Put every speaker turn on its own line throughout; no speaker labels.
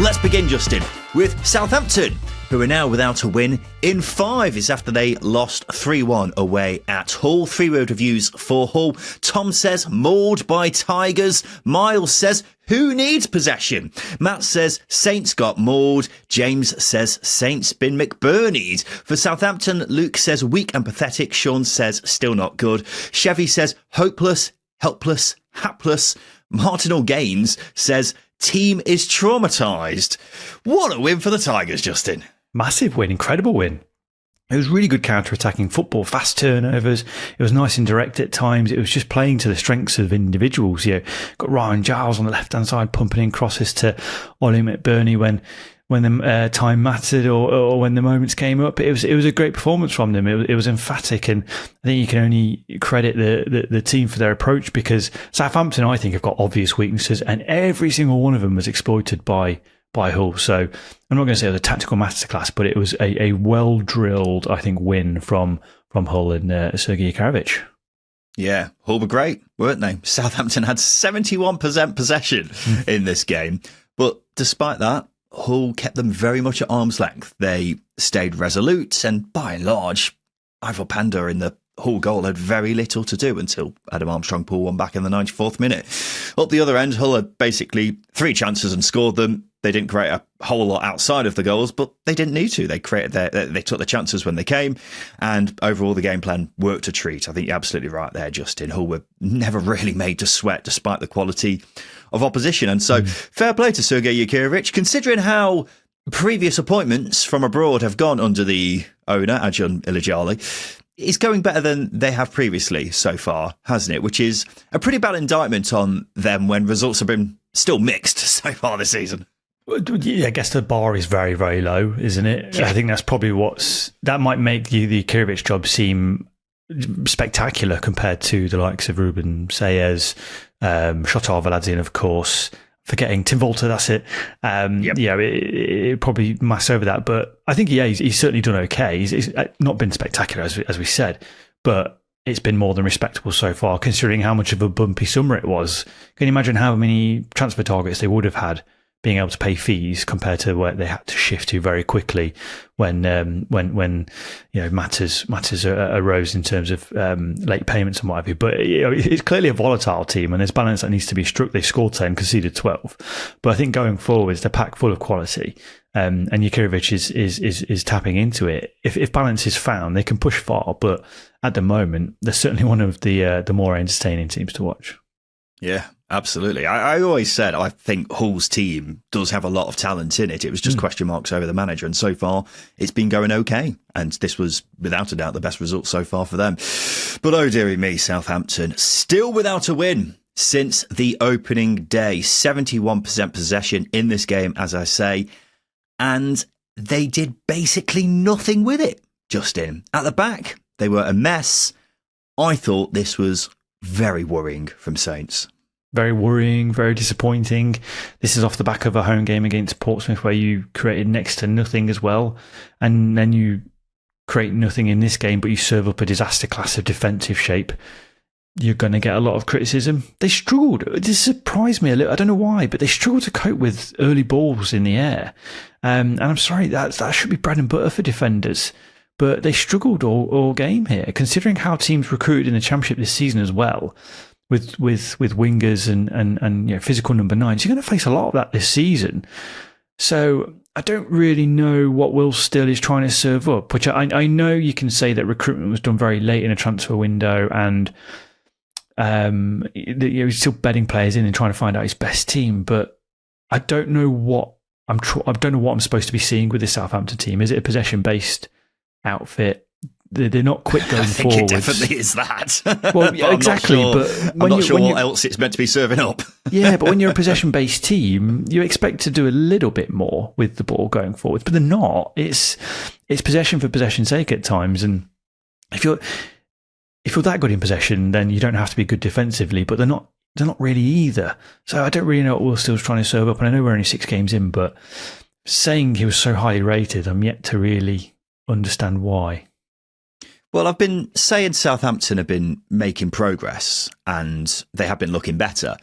Let's begin, Justin, with Southampton, who are now without a win in 5. It's after they lost 3-1 away at Hull. 3-word reviews for Hull. Tom says, mauled by Tigers. Miles says, who needs possession? Matt says, Saints got mauled. James says, Saints been McBurneyed. For Southampton, Luke says, weak and pathetic. Sean says, still not good. Chevy says, hopeless, helpless, hapless. Martinal Gaines says, team is traumatised. What a win for the Tigers, Justin.
Massive win, incredible win. It was really good counter-attacking football, fast turnovers. It was nice and direct at times. It was just playing to the strengths of individuals. You know, got Ryan Giles on the left-hand side pumping in crosses to Ollie McBurney when the time mattered or when the moments came up. It was a great performance from them. It was emphatic, and I think you can only credit the team for their approach, because Southampton, I think, have got obvious weaknesses, and every single one of them was exploited by Hull. So I'm not going to say it was a tactical masterclass, but it was a well-drilled, I think, win from Hull and Sergei Yakarovich.
Yeah, Hull were great, weren't they? Southampton had 71% possession in this game, but despite that, Hull kept them very much at arm's length. They stayed resolute, and by and large, Ivor Panda in the Hull goal had very little to do until Adam Armstrong pulled one back in the 94th minute. Up the other end, Hull had basically 3 chances and scored them. They didn't create a whole lot outside of the goals, but they didn't need to. They took the chances when they came, and overall the game plan worked a treat. I think you're absolutely right there, Justin. Hull were never really made to sweat despite the quality of opposition. And so fair play to Sergei Yakarovich, considering how previous appointments from abroad have gone under the owner, Adjon Ilijali. It's going better than they have previously so far, hasn't it? Which is a pretty bad indictment on them when results have been still mixed so far this season.
Yeah, I guess the bar is very, very low, isn't it? Yeah. I think that's probably that might make the Yakarovich job seem spectacular compared to the likes of Ruben Sayers, Shotar Valadzian, of course. Forgetting Tim Volter, that's it. Yeah, it probably mass over that, but I think he's certainly done okay. He's not been spectacular, as we said, but it's been more than respectable so far, considering how much of a bumpy summer it was. Can you imagine how many transfer targets they would have had, being able to pay fees compared to where they had to shift to very quickly when matters arose in terms of late payments and what have you. But it's clearly a volatile team, and there's balance that needs to be struck. They scored 10, conceded 12, but I think going forwards they're packed full of quality, and Yakarovich is tapping into it. If balance is found, they can push far. But at the moment, they're certainly one of the more entertaining teams to watch.
Yeah, absolutely. I always said I think Hull's team does have a lot of talent in it. It was just question marks over the manager, and so far it's been going okay. And this was without a doubt the best result so far for them. But oh dearie me, Southampton still without a win since the opening day. 71% possession in this game, as I say, and they did basically nothing with it. Justin, at the back, they were a mess. I thought this was very worrying from Saints.
Very worrying, very disappointing. This is off the back of a home game against Portsmouth where you created next to nothing as well. And then you create nothing in this game, but you serve up a disaster class of defensive shape. You're going to get a lot of criticism. They struggled. This surprised me a little. I don't know why, but they struggled to cope with early balls in the air. And I'm sorry, that should be bread and butter for defenders. But they struggled all game here, considering how teams recruited in the Championship this season as well. With wingers and physical number 9s. You're going to face a lot of that this season. So I don't really know what Will Still is trying to serve up, which I know you can say that recruitment was done very late in a transfer window, and he's still bedding players in and trying to find out his best team. But I don't know what I'm supposed to be seeing with this Southampton team. Is it a possession-based outfit? They're not quick going forward. I think
it definitely is that.
Well, yeah, exactly.
I'm not sure what else it's meant to be serving up.
Yeah, but when you're a possession-based team, you expect to do a little bit more with the ball going forward, but they're not. It's possession for possession's sake at times, and if you're that good in possession, then you don't have to be good defensively. But they're not really either. So I don't really know what Will Still's trying to serve up, and I know we're only 6 games in, but saying he was so highly rated, I'm yet to really understand why.
Well, I've been saying Southampton have been making progress and they have been looking better.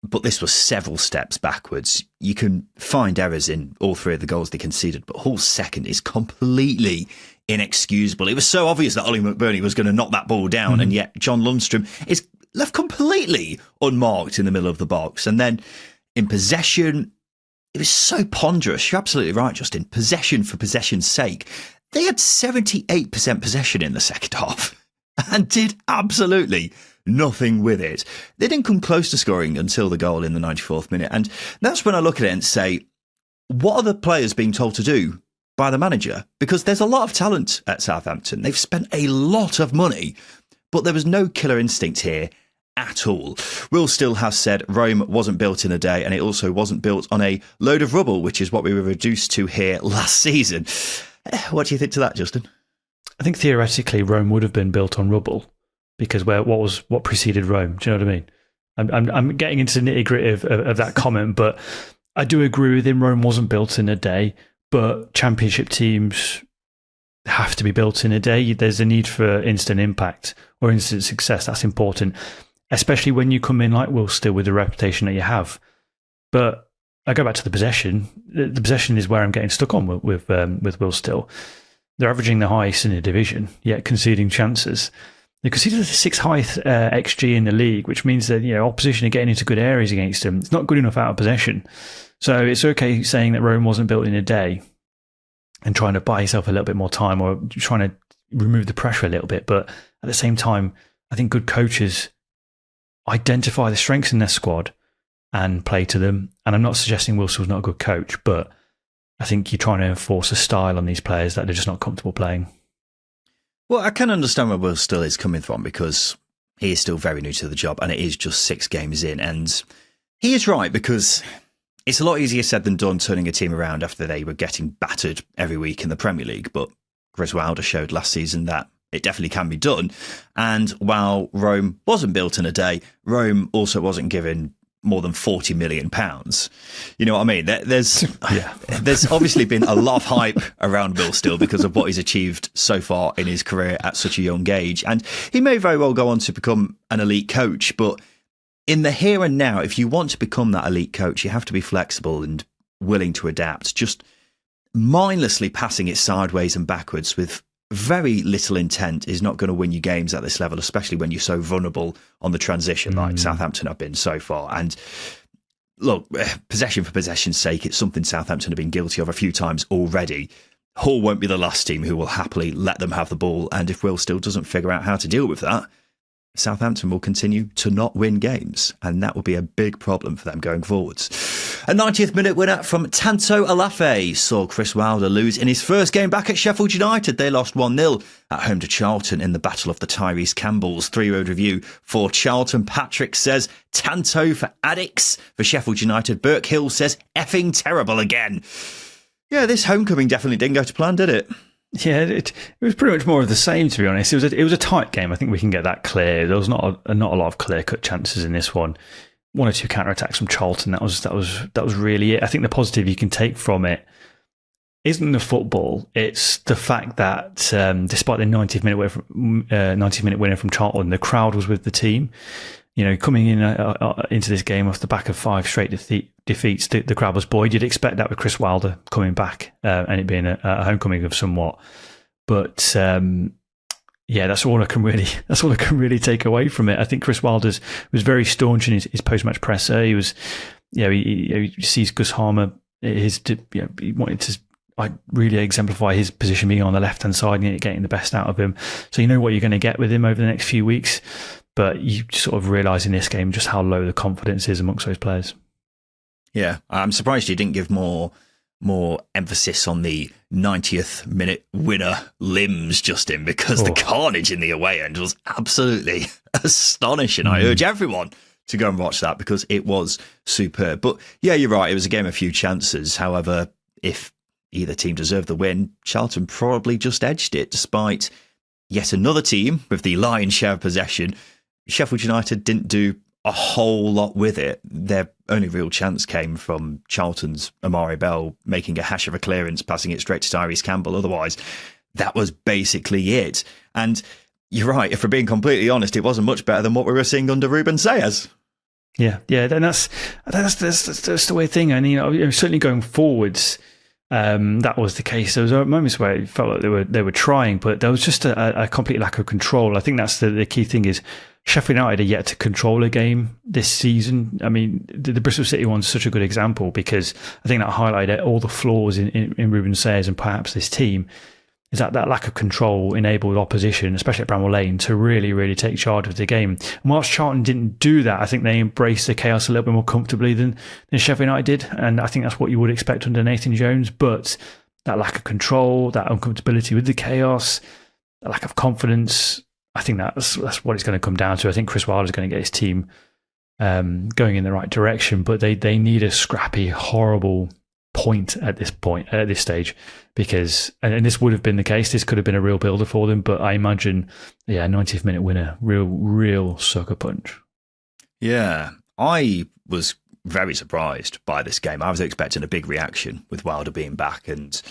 but this was several steps backwards. You can find errors in all three of the goals they conceded, but Hull's second is completely inexcusable. It was so obvious that Ollie McBurney was going to knock that ball down, and yet John Lundstrom is left completely unmarked in the middle of the box. And then in possession, it was so ponderous. You're absolutely right, Justin. Possession for possession's sake. They had 78% possession in the second half and did absolutely nothing with it. They didn't come close to scoring until the goal in the 94th minute. And that's when I look at it and say, what are the players being told to do by the manager? Because there's a lot of talent at Southampton. They've spent a lot of money, but there was no killer instinct here at all. Will Still has said Rome wasn't built in a day, and it also wasn't built on a load of rubble, which is what we were reduced to here last season. What do you think to that, Justin?
I think theoretically Rome would have been built on rubble, because what preceded Rome? Do you know what I mean? I'm getting into the nitty gritty of that comment, but I do agree with him. Rome wasn't built in a day, but championship teams have to be built in a day. There's a need for instant impact or instant success. That's important, especially when you come in like Will Still with the reputation that you have. But I go back to the possession. The possession is where I'm getting stuck on with Will Still. They're averaging the highest in the division, yet conceding chances. They conceded the sixth highest XG in the league, which means that opposition are getting into good areas against them. It's not good enough out of possession. So it's okay saying that Rome wasn't built in a day and trying to buy yourself a little bit more time or trying to remove the pressure a little bit. But at the same time, I think good coaches identify the strengths in their squad and play to them. And I'm not suggesting Wilson's not a good coach, but I think you're trying to enforce a style on these players that they're just not comfortable playing.
Well, I can understand where Will Still is coming from, because he is still very new to the job and it is just 6 games in. And he is right, because it's a lot easier said than done turning a team around after they were getting battered every week in the Premier League. But Chris Wilder showed last season that it definitely can be done. And while Rome wasn't built in a day, Rome also wasn't given more than £40 million. You know what I mean? There's obviously been a lot of hype around Will Still because of what he's achieved so far in his career at such a young age. And he may very well go on to become an elite coach. But in the here and now, if you want to become that elite coach, you have to be flexible and willing to adapt. Just mindlessly passing it sideways and backwards with very little intent is not going to win you games at this level, especially when you're so vulnerable on the transition like Southampton have been so far. And look, possession for possession's sake, it's something Southampton have been guilty of a few times already. Hull won't be the last team who will happily let them have the ball. And if Will Still doesn't figure out how to deal with that, Southampton will continue to not win games, and that will be a big problem for them going forwards. A 90th minute winner from Tanto Alafe saw Chris Wilder lose in his first game back at Sheffield United. They lost 1-0 at home to Charlton in the Battle of the Tyrese Campbells. 3-road review for Charlton. Patrick says Tanto for addicts. For Sheffield United, Burke Hill says effing terrible again. Yeah, this homecoming definitely didn't go to plan, did it?
Yeah, it was pretty much more of the same, to be honest. It was a tight game. I think we can get that clear. There was not a lot of clear-cut chances in this one. 1 or 2 counter-attacks from Charlton. That was really it. I think the positive you can take from it isn't the football. It's the fact that despite the 90th minute winner from Charlton, the crowd was with the team. Coming in into this game off the back of 5 straight defeats, the crowd was buoyed. You'd expect that with Chris Wilder coming back and it being a homecoming of somewhat. But that's all I can really take away from it. I think Chris Wilder was very staunch in his post-match presser. He was, he sees Gus Harmer. He wanted to really exemplify his position being on the left-hand side and getting the best out of him. So you know what you're going to get with him over the next few weeks. But you sort of realise in this game just how low the confidence is amongst those players. Yeah,
I'm surprised you didn't give more emphasis on the 90th minute winner limbs, Justin, because the carnage in the away end was absolutely astonishing. I urge everyone to go and watch that because it was superb. But yeah, you're right. It was a game of few chances. However, if either team deserved the win, Charlton probably just edged it despite yet another team with the lion's share of possession. Sheffield United didn't do a whole lot with it. Their only real chance came from Charlton's Amari Bell making a hash of a clearance, passing it straight to Tyrese Campbell. Otherwise, that was basically it. And you're right, if we're being completely honest, it wasn't much better than what we were seeing under Ruben Sayers.
Yeah. Then that's the way thing. And certainly going forwards, that was the case. There was moments where it felt like they were trying, but there was just a complete lack of control. I think that's the key thing is Sheffield United are yet to control a game this season. I mean, the Bristol City one's such a good example because I think that highlighted all the flaws in Ruben Sayers and perhaps this team. Is that lack of control enabled opposition, especially at Bramall Lane, to really, really take charge of the game. And whilst Charlton didn't do that, I think they embraced the chaos a little bit more comfortably than Sheffield United did. And I think that's what you would expect under Nathan Jones. But that lack of control, that uncomfortability with the chaos, that lack of confidence, I think that's what it's going to come down to. I think Chris Wilder's going to get his team going in the right direction, but they need a scrappy, horrible point at this stage, because and this would have been the case, this could have been a real builder for them, but I imagine 90th minute winner, real sucker punch.
I was very surprised by this game. I was expecting a big reaction with Wilder being back, and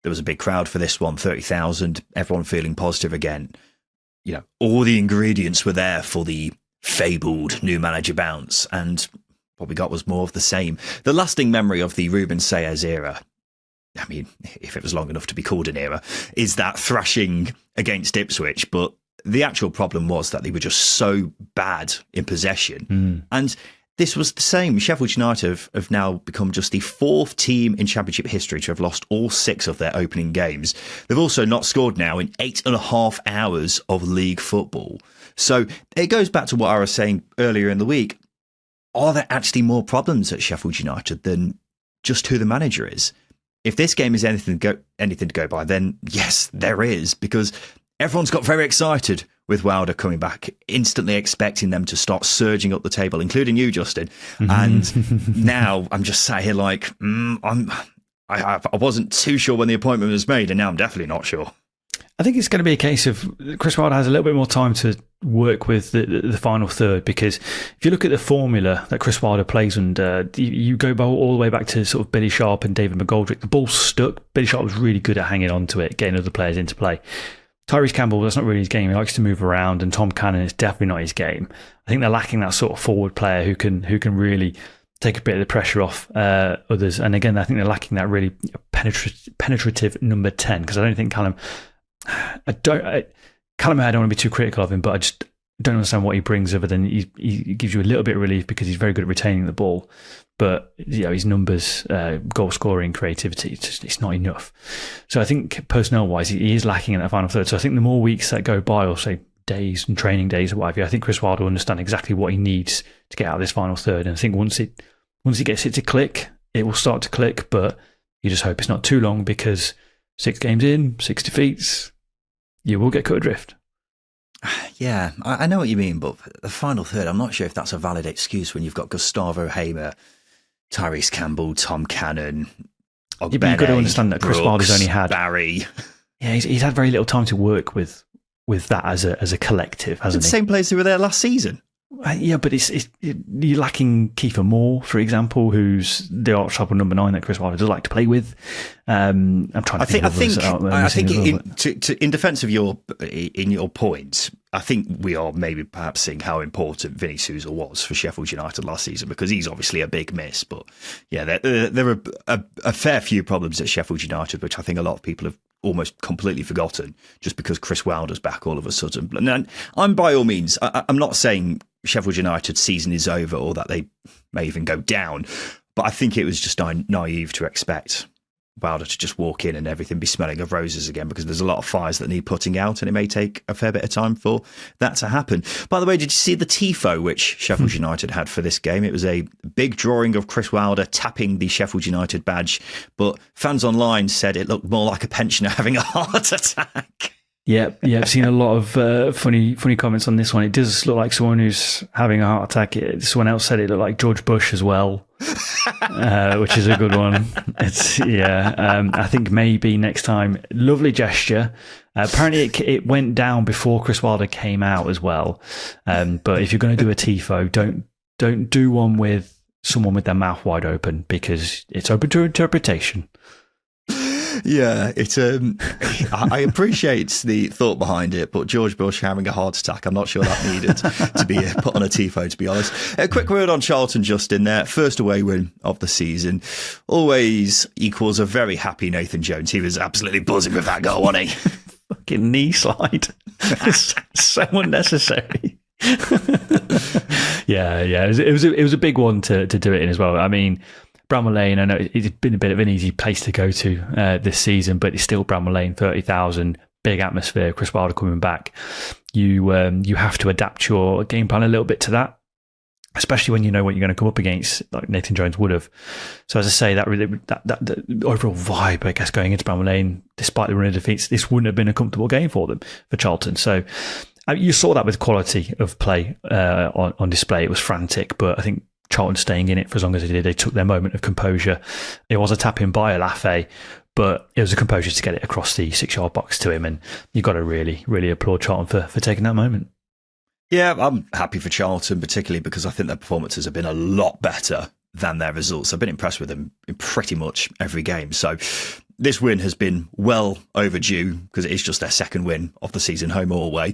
there was a big crowd for this one, 30,000, everyone feeling positive again. All the ingredients were there for the fabled new manager bounce, and what we got was more of the same. The lasting memory of the Ruben Sayers era, I mean, if it was long enough to be called an era, is that thrashing against Ipswich. But the actual problem was that they were just so bad in possession. And this was the same. Sheffield United have now become just the fourth team in Championship history to have lost all 6 of their opening games. They've also not scored now in 8.5 hours of league football. So it goes back to what I was saying earlier in the week. Are there actually more problems at Sheffield United than just who the manager is? If this game is anything to go by, then yes, there is, because everyone's got very excited with Wilder coming back, instantly expecting them to start surging up the table, including you, Justin. And now I'm just sat here like, I wasn't too sure when the appointment was made, and now I'm definitely not sure.
I think it's going to be a case of Chris Wilder has a little bit more time to work with the final third, because if you look at the formula that Chris Wilder plays under, you go all the way back to sort of Billy Sharp and David McGoldrick. The ball stuck. Billy Sharp was really good at hanging on to it, getting other players into play. Tyrese Campbell, that's not really his game. He likes to move around, and Tom Cannon is definitely not his game. I think they're lacking that sort of forward player who can really take a bit of the pressure off others. And again, I think they're lacking that really penetrative number 10, because I don't think Callum I don't want to be too critical of him, but I just don't understand what he brings other than he gives you a little bit of relief because he's very good at retaining the ball. But his numbers, goal scoring, creativity, it's not enough. So I think personnel-wise, he is lacking in that final third. So I think the more weeks that go by, or say days and training days or whatever, I think Chris Wilder will understand exactly what he needs to get out of this final third. And I think once he gets it to click, it will start to click. But you just hope it's not too long, because 6 games in, 6 defeats, you will get cut adrift.
Yeah, I know what you mean, but the final third, I'm not sure if that's a valid excuse when you've got Gustavo Hamer, Tyrese Campbell, Tom Cannon, Ogbene,
but you've got to understand that Chris Wilder's only had
Barry.
Yeah, he's had very little time to work with that as a collective, hasn't he?
The same players who were there last season.
Yeah, but you're lacking Kiefer Moore, for example, who's the arch trouble number 9 that Chris Wilder does like to play with. I'm trying to think. I think
in defence of your point, I think we are maybe perhaps seeing how important Vinny Souza was for Sheffield United last season, because he's obviously a big miss. But yeah, there are a fair few problems at Sheffield United, which I think a lot of people have almost completely forgotten just because Chris Wilder's back all of a sudden. And I'm by all means, I'm not saying Sheffield United's season is over or that they may even go down, but I think it was just naive to expect Wilder to just walk in and everything be smelling of roses again, because there's a lot of fires that need putting out, and it may take a fair bit of time for that to happen. By the way, did you see the tifo which Sheffield United had for this game? It was a big drawing of Chris Wilder tapping the Sheffield United badge, but fans online said it looked more like a pensioner having a heart attack.
Yeah, I've seen a lot of funny comments on this one. It does look like someone who's having a heart attack. Someone else said it looked like George Bush as well, which is a good one. I think maybe next time. Lovely gesture. Apparently it went down before Chris Wilder came out as well. But if you're going to do a tifo, don't do one with someone with their mouth wide open, because it's open to interpretation.
Yeah, I appreciate the thought behind it, but George Bush having a heart attack, I'm not sure that needed to be put on a tifo, to be honest. A quick word on Charlton, Justin. Their first away win of the season always equals a very happy Nathan Jones. He was absolutely buzzing with that goal, wasn't he?
Fucking knee slide. It's so unnecessary. Yeah. It was a big one to do it in as well. I mean, Bramall Lane, I know it's been a bit of an easy place to go to this season, but it's still Bramall Lane, 30,000, big atmosphere, Chris Wilder coming back. You have to adapt your game plan a little bit to that, especially when you know what you're going to come up against, like Nathan Jones would have. So as I say, that overall vibe, I guess, going into Bramall Lane, despite the run of defeats, this wouldn't have been a comfortable game for them, for Charlton. So you saw that with quality of play on display. It was frantic, but I think Charlton staying in it for as long as they did, they took their moment of composure. It was a tap in by Alafe, but it was a composure to get it across the 6-yard box to him, and you've got to really, really applaud Charlton for taking that moment.
Yeah, I'm happy for Charlton, particularly because I think their performances have been a lot better than their results. I've been impressed with them in pretty much every game. So this win has been well overdue because it is just their second win of the season, home or away.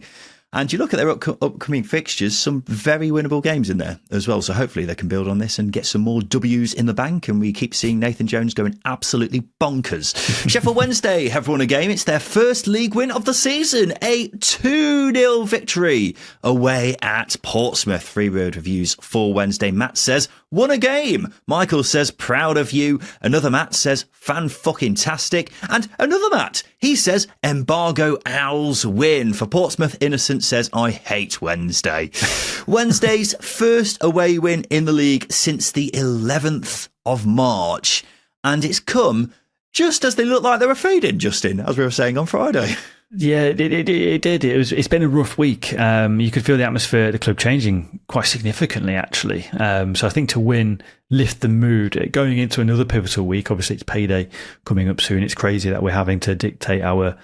And you look at their upcoming fixtures, some very winnable games in there as well. So hopefully they can build on this and get some more W's in the bank. And we keep seeing Nathan Jones going absolutely bonkers. Sheffield Wednesday have won a game. It's their first league win of the season. A 2-0 victory away at Portsmouth. 3-word reviews for Wednesday. Matt says, won a game. Michael says, proud of you. Another Matt says, fan-fucking-tastic. And another Matt, he says, embargo Owls win. For Portsmouth, Innocent says, I hate Wednesday. Wednesday's first away win in the league since the 11th of March. And it's come just as they look like they were fading, Justin, as we were saying on Friday.
Yeah, it did. It's been a rough week. You could feel the atmosphere at the club changing quite significantly, actually. So I think to win, lift the mood going into another pivotal week. Obviously, it's payday coming up soon. It's crazy that we're having to dictate our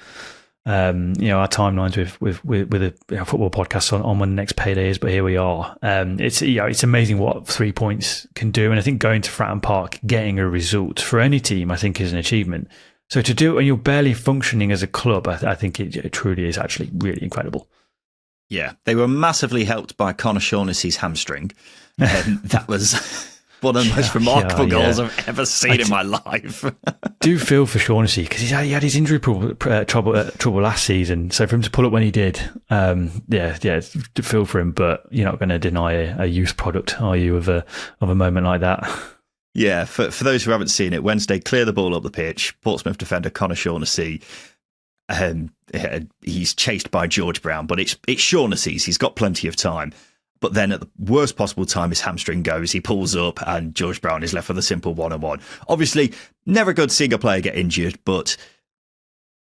our timelines with a football podcast on when the next payday is. But here we are. It's amazing what 3 points can do, and I think going to Fratton Park, getting a result for any team, I think is an achievement. So to do it when you're barely functioning as a club, I think it truly is actually really incredible.
Yeah, they were massively helped by Conor Shaughnessy's hamstring. That was one of the most remarkable goals I've ever seen in my life.
Do feel for Shaughnessy because he had his injury trouble last season. So for him to pull up when he did, feel for him. But you're not going to deny a youth product, are you, of a moment like that?
Yeah, for those who haven't seen it, Wednesday clear the ball up the pitch. Portsmouth defender Conor Shaughnessy, he's chased by George Brown, but it's Shaughnessy's. He's got plenty of time. But then at the worst possible time, his hamstring goes. He pulls up and George Brown is left with a simple 1-on-1. Obviously, never good seeing a player get injured, but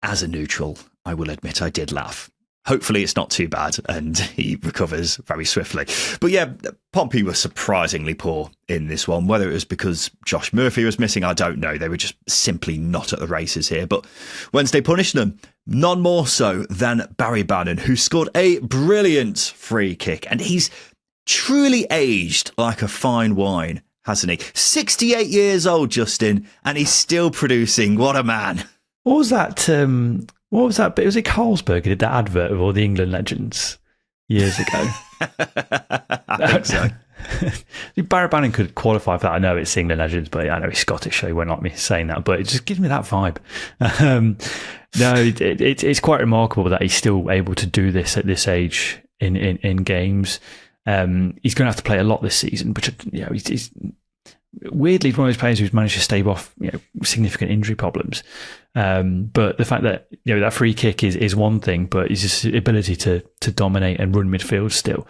as a neutral, I will admit I did laugh. Hopefully it's not too bad and he recovers very swiftly. But yeah, Pompey was surprisingly poor in this one. Whether it was because Josh Murphy was missing, I don't know. They were just simply not at the races here. But Wednesday punished them, none more so than Barry Bannon, who scored a brilliant free kick. And he's truly aged like a fine wine, hasn't he? 68 years old, Justin, and he's still producing. What a man.
What was that? What was that? But it was Carlsberg who did that advert of all the England legends years ago.
I think so.
Barry Bannon could qualify for that. I know it's England legends, but I know he's Scottish, so he won't like me saying that. But it just gives me that vibe. It's quite remarkable that he's still able to do this at this age in games. He's going to have to play a lot this season, but he's weirdly one of those players who's managed to stave off significant injury problems. But the fact that that free kick is one thing, but his ability to dominate and run midfield still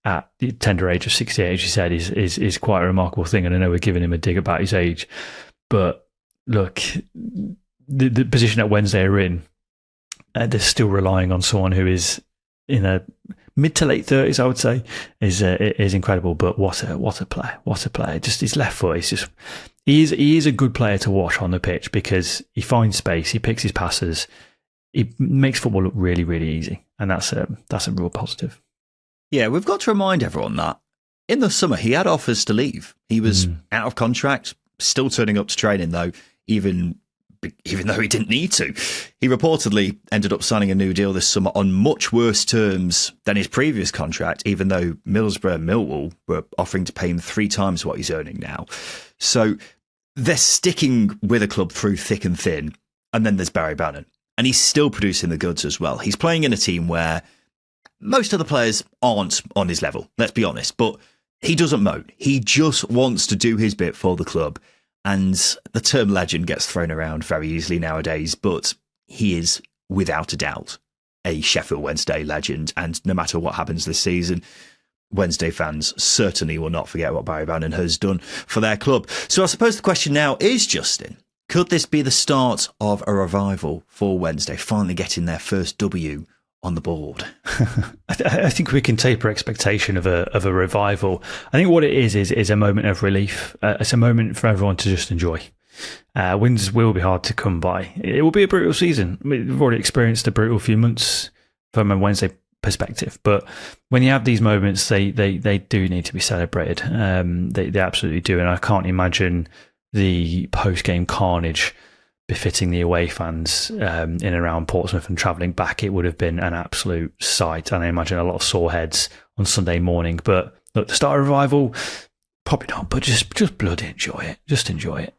at the tender age of 68, as you said, is quite a remarkable thing. And I know we're giving him a dig about his age, but look, the position that Wednesday are in, they're still relying on someone who is in a mid to late 30s, I would say, is incredible. But what a player! Just his left foot is just he is a good player to watch on the pitch because he finds space, he picks his passes, he makes football look really, really easy, and that's a real positive.
Yeah, we've got to remind everyone that in the summer he had offers to leave. He was out of contract, still turning up to training though, even even though he didn't need to. He reportedly ended up signing a new deal this summer on much worse terms than his previous contract, even though Middlesbrough and Millwall were offering to pay him 3 times what he's earning now. So they're sticking with a club through thick and thin. And then there's Barry Bannon. And he's still producing the goods as well. He's playing in a team where most of the players aren't on his level, let's be honest. But he doesn't moan. He just wants to do his bit for the club. And the term legend gets thrown around very easily nowadays, but he is, without a doubt, a Sheffield Wednesday legend. And no matter what happens this season, Wednesday fans certainly will not forget what Barry Bannon has done for their club. So I suppose the question now is, Justin, could this be the start of a revival for Wednesday, finally getting their first W on the board?
I think we can taper expectation of a revival. I think what it is a moment of relief. It's a moment for everyone to just enjoy. Wins will be hard to come by. It will be a brutal season. We've already experienced a brutal few months from a Wednesday perspective, but when you have these moments, they do need to be celebrated. They absolutely do, and I can't imagine the post-game carnage befitting the away fans in and around Portsmouth and travelling back. It would have been an absolute sight, and I imagine a lot of sore heads on Sunday morning. But look, the start of revival, probably not, but just bloody enjoy it. Just enjoy it.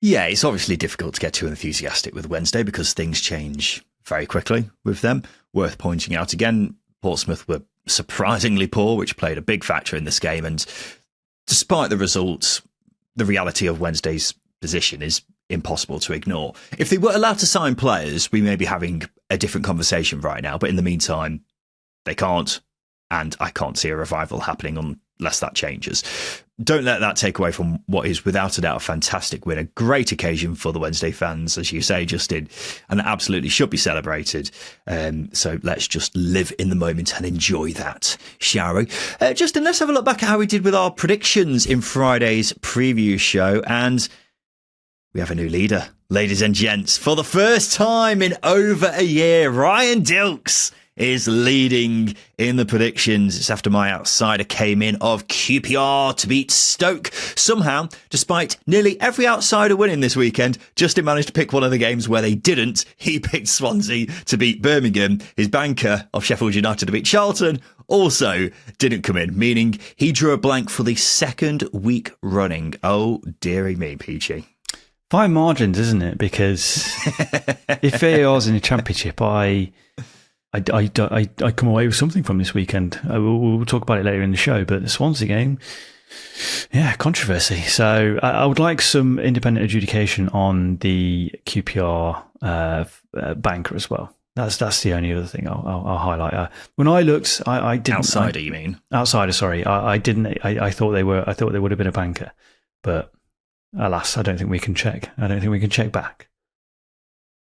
Yeah, it's obviously difficult to get too enthusiastic with Wednesday because things change very quickly with them. Worth pointing out again, Portsmouth were surprisingly poor, which played a big factor in this game. And despite the results, the reality of Wednesday's position is impossible to ignore. If they were allowed to sign players, we may be having a different conversation right now. But in the meantime, they can't. And I can't see a revival happening unless that changes. Don't let that take away from what is without a doubt a fantastic win, a great occasion for the Wednesday fans, as you say, Justin, and that absolutely should be celebrated. So let's just live in the moment and enjoy that, shall we? Justin, let's have a look back at how we did with our predictions in Friday's preview show. And we have a new leader, ladies and gents. For the first time in over a year, Ryan Dilks is leading in the predictions. It's after my outsider came in of QPR to beat Stoke. Somehow, despite nearly every outsider winning this weekend, Justin managed to pick one of the games where they didn't. He picked Swansea to beat Birmingham. His banker of Sheffield United to beat Charlton also didn't come in, meaning he drew a blank for the second week running. Oh, dearie me, Peachy.
Fine margins, isn't it? Because if VAR's in the Championship, I come away with something from this weekend. We'll talk about it later in the show, but the Swansea game, yeah, controversy. So I would like some independent adjudication on the QPR banker as well. That's the only other thing I'll highlight. When I looked, I didn't.
Outsider, you mean?
Outsider, sorry. I didn't. I thought they were. I thought they would have been a banker, but alas, I don't think we can check. I don't think we can check back.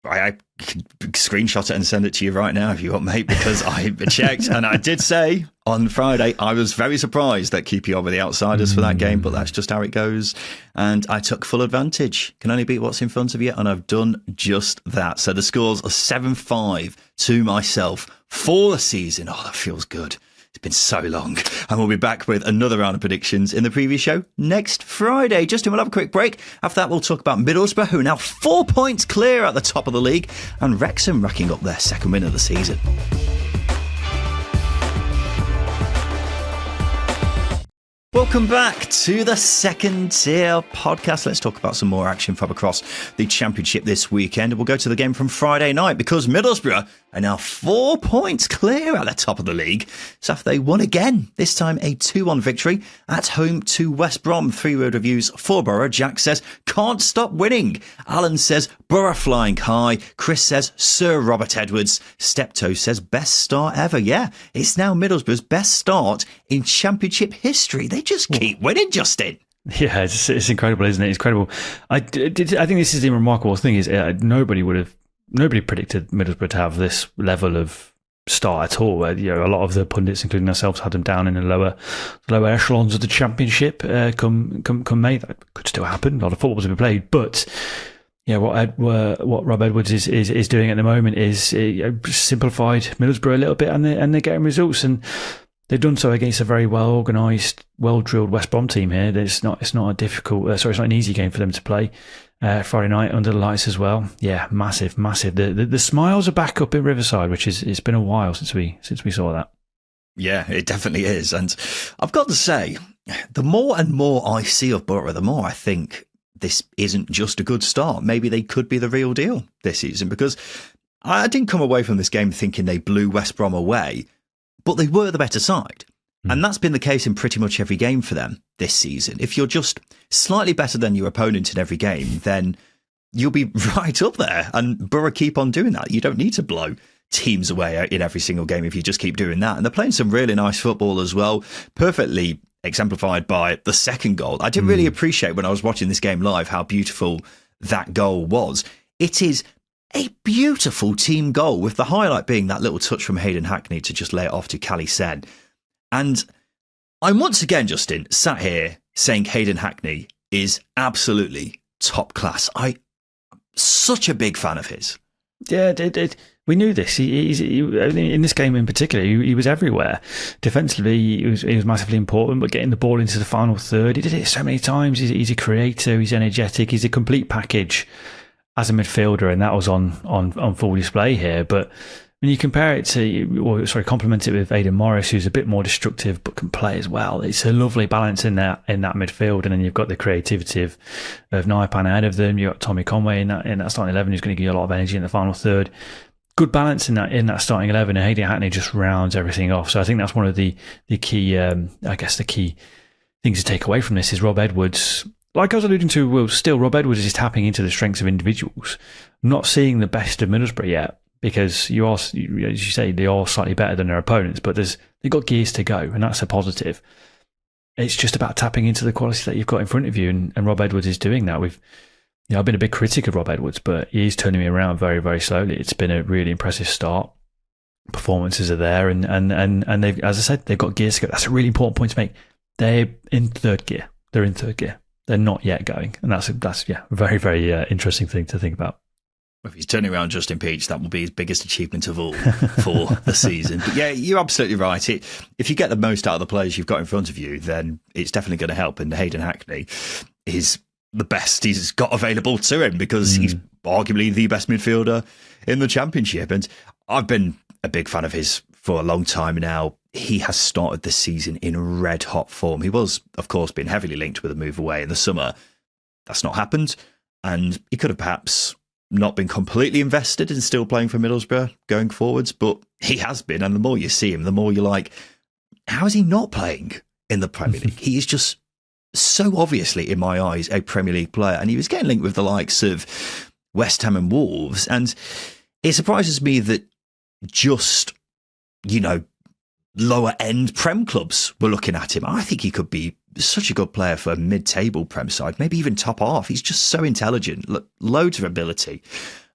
I can screenshot it and send it to you right now if you want, mate, because I checked and I did say on Friday I was very surprised that QPR were the outsiders for that game, but that's just how it goes. And I took full advantage. Can only beat what's in front of you, and I've done just that. So the scores are 7-5 to myself for the season. Oh, that feels good. It's been so long. And we'll be back with another round of predictions in the preview show next Friday. Justin, we'll have a quick break. After that, we'll talk about Middlesbrough, who are now 4 points clear at the top of the league, and Wrexham racking up their second win of the season. Welcome back to the Second Tier Podcast. Let's talk about some more action from across the Championship this weekend. We'll go to the game from Friday night because Middlesbrough are now 4 points clear at the top of the league. So after they won again, this time a 2-1 victory at home to West Brom. 3-word reviews for Borough. Jack says, can't stop winning. Alan says, Borough flying high. Chris says, Sir Robert Edwards. Steptoe says, best start ever. Yeah, it's now Middlesbrough's best start in Championship history. They just keep winning, Justin.
Yeah, it's incredible, isn't it? It's incredible. I think this is the remarkable thing is nobody predicted Middlesbrough to have this level of start at all. A lot of the pundits, including ourselves, had them down in the lower echelons of the Championship. Come May, that could still happen. A lot of football to be played, but yeah, what Rob Edwards is doing at the moment is simplified Middlesbrough a little bit, and they're getting results. And They've done so against a very well organised, well drilled West Brom team here. It's not a difficult, it's not an easy game for them to play. Friday night under the lights as well. Yeah, massive. The smiles are back up in Riverside, which is, it's been a while since we saw that.
Yeah, it definitely is. And I've got to say, the more and more I see of Borough, the more I think this isn't just a good start. Maybe they could be the real deal this season, because I didn't come away from this game thinking they blew West Brom away, but they were the better side. And that's been the case in pretty much every game for them this season. If you're just slightly better than your opponent in every game, then you'll be right up there. And Borough keep on doing that. You don't need to blow teams away in every single game if you just keep doing that. And they're playing some really nice football as well, perfectly exemplified by the second goal. I didn't really appreciate when I was watching this game live how beautiful that goal was. It is a beautiful team goal, with the highlight being that little touch from Hayden Hackney to just lay it off to Cali Sen. And I'm once again, Justin, sat here saying Hayden Hackney is absolutely top class. I'm such a big fan of his.
Yeah, we knew this. He in this game in particular, he was everywhere. Defensively, he was massively important, but getting the ball into the final third, he did it so many times. He's a creator, he's energetic, he's a complete package as a midfielder, and that was on full display here. But when you compare it to, complement it with Aidan Morris, who's a bit more destructive but can play as well, it's a lovely balance in that midfield. And then you've got the creativity of Naipan ahead of them. You've got Tommy Conway in that starting 11 who's going to give you a lot of energy in the final third. Good balance in that starting 11, and Hayden Hackney just rounds everything off. So I think that's one of the key, the key things to take away from this is Rob Edwards. Like I was alluding to, Will, still Rob Edwards is tapping into the strengths of individuals. I'm not seeing the best of Middlesbrough yet, because you are, as you say, they are slightly better than their opponents, but they've got gears to go, and that's a positive. It's just about tapping into the quality that you've got in front of you, and Rob Edwards is doing that. I've been a big critic of Rob Edwards, but he's turning me around very, very slowly. It's been a really impressive start. Performances are there, and they've, as I said, they've got gears to go. That's a really important point to make. They're in third gear. They're not yet going, and that's a very, very interesting thing to think about.
If he's turning around Justin Peach, that will be his biggest achievement of all for the season. But yeah, you're absolutely right. If you get the most out of the players you've got in front of you, then it's definitely going to help. And Hayden Hackney is the best he's got available to him, because he's arguably the best midfielder in the Championship. And I've been a big fan of his for a long time now. He has started this season in red hot form. He was, of course, been heavily linked with a move away in the summer. That's not happened. And he could have perhaps not been completely invested in still playing for Middlesbrough going forwards, but he has been. And the more you see him, the more you're like, how is he not playing in the Premier League? He is just so obviously, in my eyes, a Premier League player. And he was getting linked with the likes of West Ham and Wolves. And it surprises me that just, lower end Prem clubs were looking at him. I think he could be such a good player for a mid-table Prem side, maybe even top half. He's just so intelligent, loads of ability.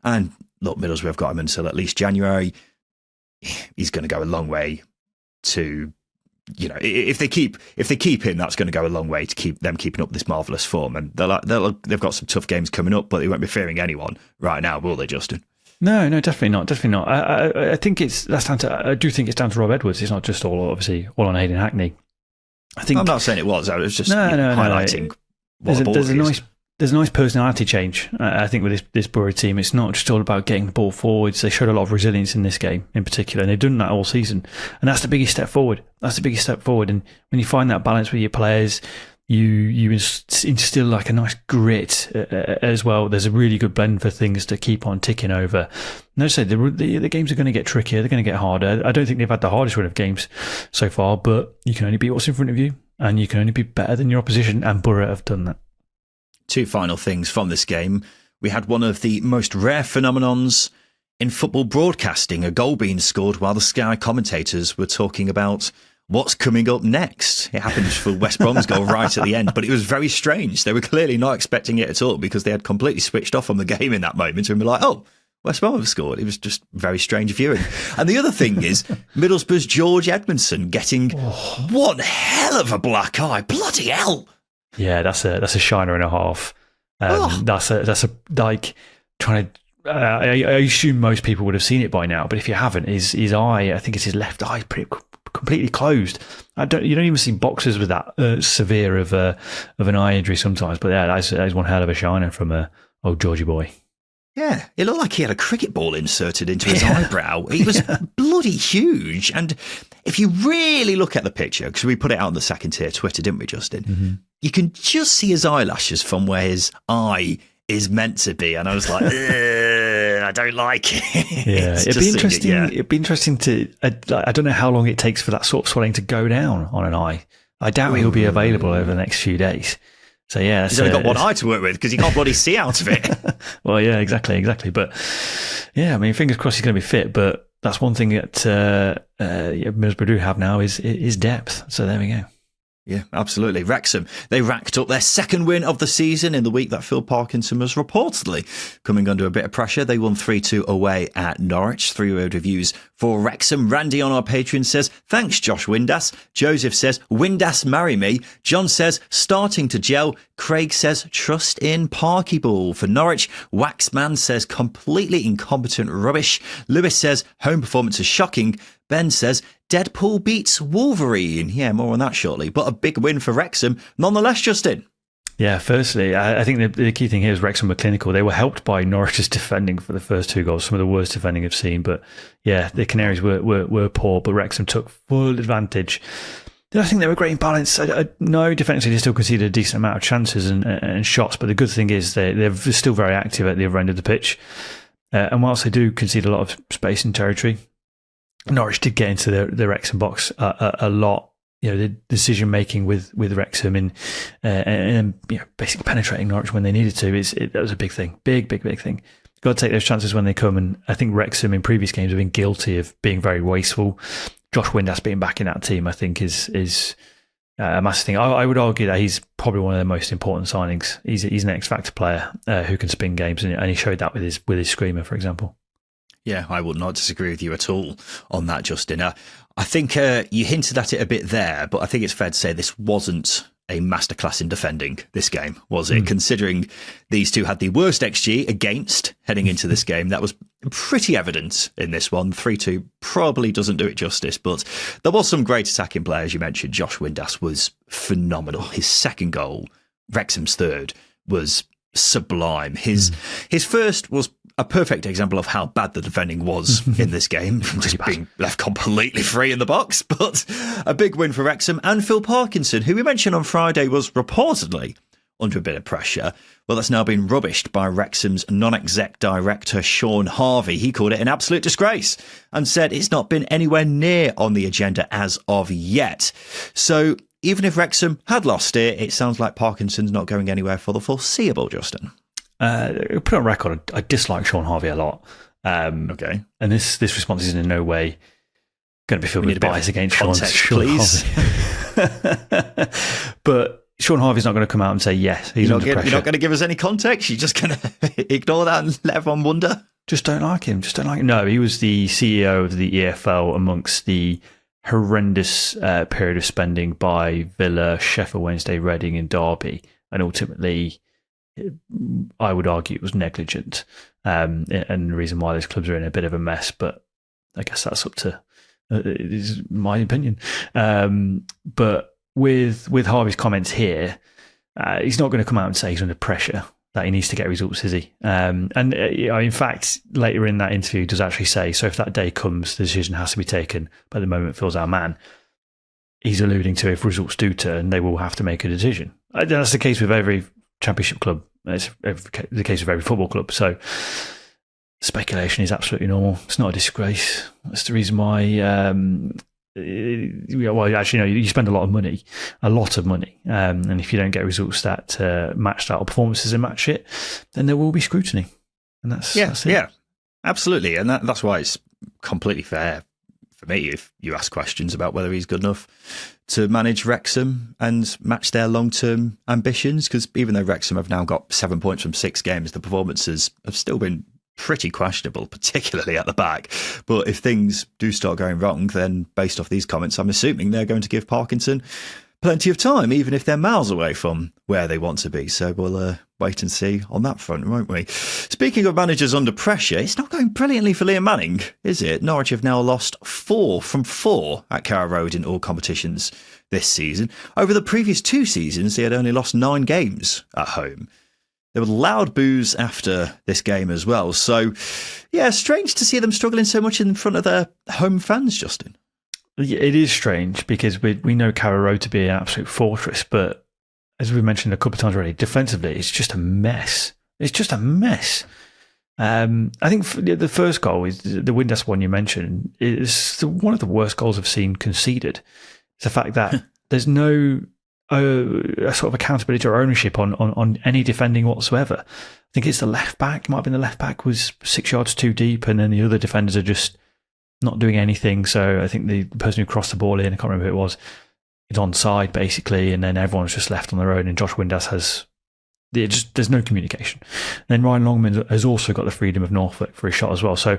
And look, Middlesbrough have got him until at least January. He's going to go a long way to, if they keep him, that's going to go a long way to keep them keeping up this marvellous form. And they've got some tough games coming up, but they won't be fearing anyone right now, will they, Justin?
No, definitely not. I think I do think it's down to Rob Edwards. It's not just all on Hayden Hackney. I'm
not saying it was. I was just highlighting.
There's a nice personality change. I think with this Borough team, it's not just all about getting the ball forwards. They showed a lot of resilience in this game, in particular, and they've done that all season. And that's the biggest step forward. And when you find that balance with your players, you instill like a nice grit as well. There's a really good blend for things to keep on ticking over. And as I said, the games are going to get trickier. They're going to get harder. I don't think they've had the hardest run of games so far, but you can only beat what's in front of you, and you can only be better than your opposition, and Borough have done that.
Two final things from this game. We had one of the most rare phenomenons in football broadcasting, a goal being scored while the Sky commentators were talking about what's coming up next. It happened for West Brom's goal right at the end, but it was very strange. They were clearly not expecting it at all, because they had completely switched off on the game in that moment and were like, oh, West Brom have scored. It was just very strange viewing. And the other thing is Middlesbrough's George Edmondson getting one hell of a black eye. Bloody hell. Yeah,
that's a shiner and a half. That's a like trying to. I assume most people would have seen it by now, but if you haven't, his eye, I think it's his left eye, pretty completely closed. You don't even see boxers with that severe of an eye injury sometimes. But yeah, that is one hell of a shiner from old Georgie boy.
Yeah, it looked like he had a cricket ball inserted into his eyebrow. He was bloody huge. And if you really look at the picture, because we put it out on the second tier Twitter, didn't we, Justin? Mm-hmm. You can just see his eyelashes from where his eye is meant to be. And I was like, I don't like it.
Yeah, it'd be interesting. It'd be interesting to, I don't know how long it takes for that sort of swelling to go down on an eye. I doubt he'll be available over the next few days. So yeah,
he's only got one eye to work with because he can't bloody see out of it.
Well, yeah, exactly. But yeah, I mean, fingers crossed he's going to be fit. But that's one thing that Middlesbrough do have now is depth. So there we go.
Yeah, absolutely. Wrexham, they racked up their second win of the season in the week that Phil Parkinson was reportedly coming under a bit of pressure. They won 3-2 away at Norwich. 3-word reviews for Wrexham. Randy on our Patreon says, thanks, Josh Windass. Joseph says, Windass, marry me. John says, starting to gel. Craig says, trust in Parky Ball. For Norwich, Waxman says, completely incompetent rubbish. Lewis says, home performance is shocking. Ben says, Deadpool beats Wolverine. Yeah, more on that shortly. But a big win for Wrexham nonetheless, Justin.
Yeah, firstly, I think the key thing here is Wrexham were clinical. They were helped by Norwich's defending for the first two goals, some of the worst defending I've seen. But yeah, the Canaries were poor, but Wrexham took full advantage. I think they were great in balance. No, defensively, they still conceded a decent amount of chances and shots. But the good thing is they're still very active at the other end of the pitch. And whilst they do concede a lot of space and territory, Norwich did get into the Wrexham box a lot. You know, the decision making with Wrexham and basically penetrating Norwich when they needed to that was a big thing, big thing. Got to take those chances when they come, and I think Wrexham in previous games have been guilty of being very wasteful. Josh Windass being back in that team, I think, is a massive thing. I would argue that he's probably one of their most important signings. He's an X factor player who can spin games, and he showed that with his screamer, for example.
Yeah, I would not disagree with you at all on that, Justin. I think you hinted at it a bit there, but I think it's fair to say this wasn't a masterclass in defending this game, was it? Considering these two had the worst XG against heading into this game, that was pretty evident in this one. 3-2 probably doesn't do it justice, but there was some great attacking play, as you mentioned. Josh Windass was phenomenal. His second goal, Wrexham's third, was sublime. His first was a perfect example of how bad the defending was in this game, just being left completely free in the box. But a big win for Wrexham. And Phil Parkinson, who we mentioned on Friday was reportedly under a bit of pressure. Well, that's now been rubbished by Wrexham's non-exec director, Sean Harvey. He called it an absolute disgrace and said it's not been anywhere near on the agenda as of yet. So even if Wrexham had lost it sounds like Parkinson's not going anywhere for the foreseeable, Justin.
Put on record, I dislike Sean Harvey a lot.
Okay.
And this response is in no way going to be filled with bias against Sean
please.
Harvey. But Sean Harvey's not going to come out and say, yes, he's under pressure.
You're not going to give us any context? You're just going to ignore that and let everyone wonder?
Just don't like him. No, he was the CEO of the EFL amongst the horrendous period of spending by Villa, Sheffield Wednesday, Reading and Derby. And ultimately, I would argue it was negligent, and the reason why those clubs are in a bit of a mess. But I guess that's up to is my opinion. But with Harvey's comments here, he's not going to come out and say he's under pressure, that he needs to get results, is he? In fact, later in that interview, he does actually say, so if that day comes, the decision has to be taken. But at the moment, Phil's our man. He's alluding to if results do turn, they will have to make a decision. That's the case with every Championship club. It's the case of every football club. So speculation is absolutely normal. It's not a disgrace. That's the reason why. You spend a lot of money, and if you don't get results that match that or performances that match it, then there will be scrutiny, and that's it.
Yeah, absolutely, and that's why it's completely fair for me if you ask questions about whether he's good enough to manage Wrexham and match their long-term ambitions, because even though Wrexham have now got 7 points from 6 games, the performances have still been pretty questionable, particularly at the back. But if things do start going wrong, then based off these comments, I'm assuming they're going to give Parkinson plenty of time, even if they're miles away from where they want to be. So we'll wait and see on that front, won't we? Speaking of managers under pressure, it's not going brilliantly for Liam Manning, is it? Norwich have now lost 4 from 4 at Carrow Road in all competitions this season. Over the previous 2 seasons, they had only lost 9 games at home. There were loud boos after this game as well. So, yeah, strange to see them struggling so much in front of their home fans, Justin.
It is strange because we know Carrow Road to be an absolute fortress, but as we mentioned a couple of times already, defensively, it's just a mess. It's just a mess. I think the first goal is the Windass one you mentioned. Is one of the worst goals I've seen conceded. It's the fact that there's no a sort of accountability or ownership on any defending whatsoever. I think it's the left back. It might have been the left back was 6 yards too deep, and then the other defenders are just not doing anything. So I think the person who crossed the ball in, I can't remember who it was, is onside basically, and then everyone's just left on their own. And Josh Windass there's no communication. And then Ryan Longman has also got the freedom of Norfolk for his shot as well. So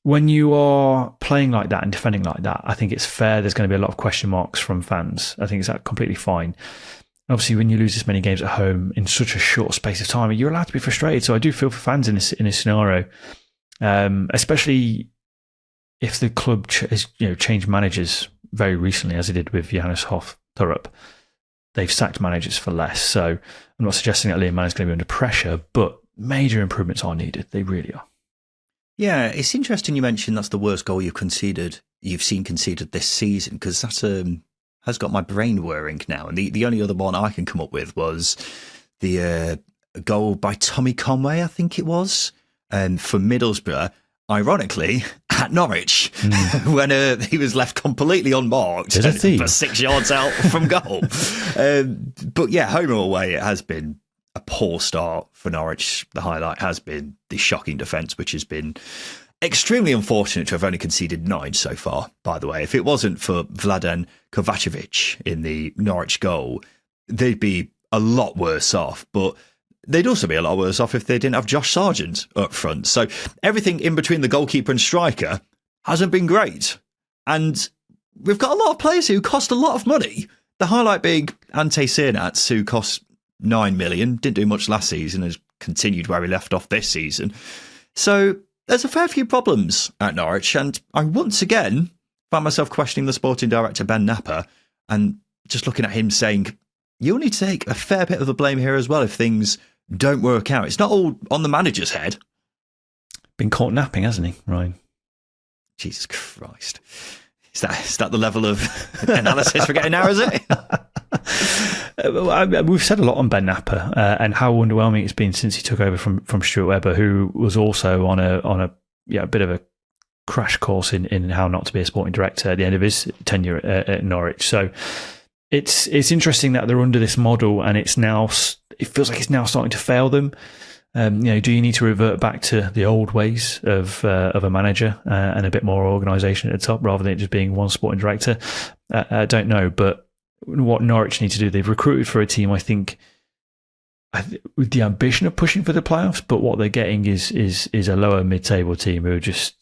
when you are playing like that and defending like that, I think it's fair. There's going to be a lot of question marks from fans. I think it's completely fine. Obviously, when you lose this many games at home in such a short space of time, you're allowed to be frustrated. So I do feel for fans in this scenario, especially if the club has changed managers very recently, as it did with Johannes Hoff-Thorup. They've sacked managers for less. So I'm not suggesting that Liam Manning is going to be under pressure, but major improvements are needed. They really are.
Yeah, it's interesting you mentioned that's the worst goal you've seen conceded this season, because that has got my brain whirring now. And the only other one I can come up with was the goal by Tommy Conway, I think it was, for Middlesbrough, ironically, at Norwich, when he was left completely unmarked for 6 yards out from goal. But yeah, home or away, it has been a poor start for Norwich. The highlight has been the shocking defence, which has been extremely unfortunate to have only conceded 9 so far, by the way. If it wasn't for Vladan Kovacevic in the Norwich goal, they'd be a lot worse off. But they'd also be a lot worse off if they didn't have Josh Sargent up front. So everything in between the goalkeeper and striker hasn't been great. And we've got a lot of players who cost a lot of money. The highlight being Ante Sirnats, who cost 9 million, didn't do much last season, has continued where he left off this season. So there's a fair few problems at Norwich, and I once again found myself questioning the sporting director Ben Napper and just looking at him saying, you'll need to take a fair bit of the blame here as well if things don't work out. It's not all on the manager's head.
Been caught napping, hasn't he, Ryan?
Jesus Christ. Is that the level of analysis we're getting now, is it?
We've said a lot on Ben Napper and how underwhelming it's been since he took over from Stuart Webber, who was also on a bit of a crash course in how not to be a sporting director at the end of his tenure at Norwich. So it's interesting that they're under this model, and it feels like it's now starting to fail them. Do you need to revert back to the old ways of a manager and a bit more organisation at the top rather than it just being one sporting director? I don't know, but what Norwich need to do, they've recruited for a team, I think, with the ambition of pushing for the playoffs, but what they're getting is a lower mid-table team who is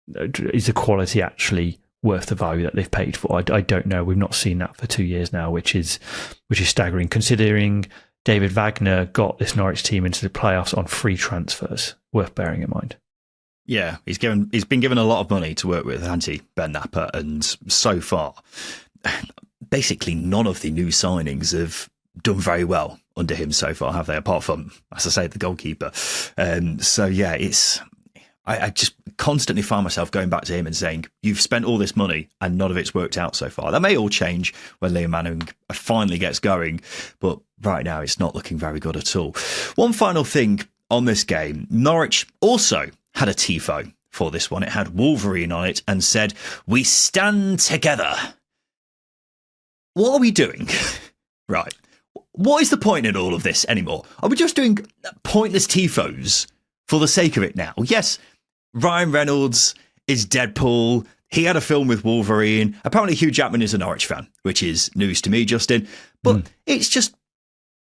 the quality actually worth the value that they've paid for? I don't know. We've not seen that for 2 years now, which is staggering, considering David Wagner got this Norwich team into the playoffs on free transfers. Worth bearing in mind.
Yeah, he's been given a lot of money to work with, hasn't he, Ben Napper? And so far, basically none of the new signings have done very well under him so far, have they? Apart from, as I say, the goalkeeper. So yeah, I just constantly find myself going back to him and saying, you've spent all this money and none of it's worked out so far. That may all change when Liam Manning finally gets going, but right now it's not looking very good at all. One final thing on this game, Norwich also had a tifo for this one. It had Wolverine on it and said, "We stand together." What are we doing? Right. What is the point in all of this anymore? Are we just doing pointless tifos for the sake of it now? Yes, Ryan Reynolds is Deadpool. He had a film with Wolverine. Apparently Hugh Jackman is a Norwich fan, which is news to me, Justin. But it's just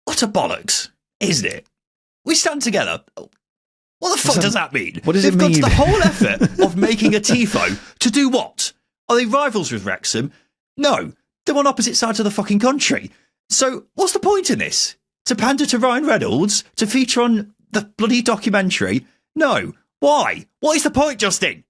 utter bollocks, isn't it? We stand together. What the fuck does that mean?
What does it mean?
They've gone to the whole effort of making a tifo to do what? Are they rivals with Wrexham? No. They're on opposite sides of the fucking country. So what's the point in this? To pander to Ryan Reynolds? To feature on the bloody documentary? No. Why? What is the point, Justin?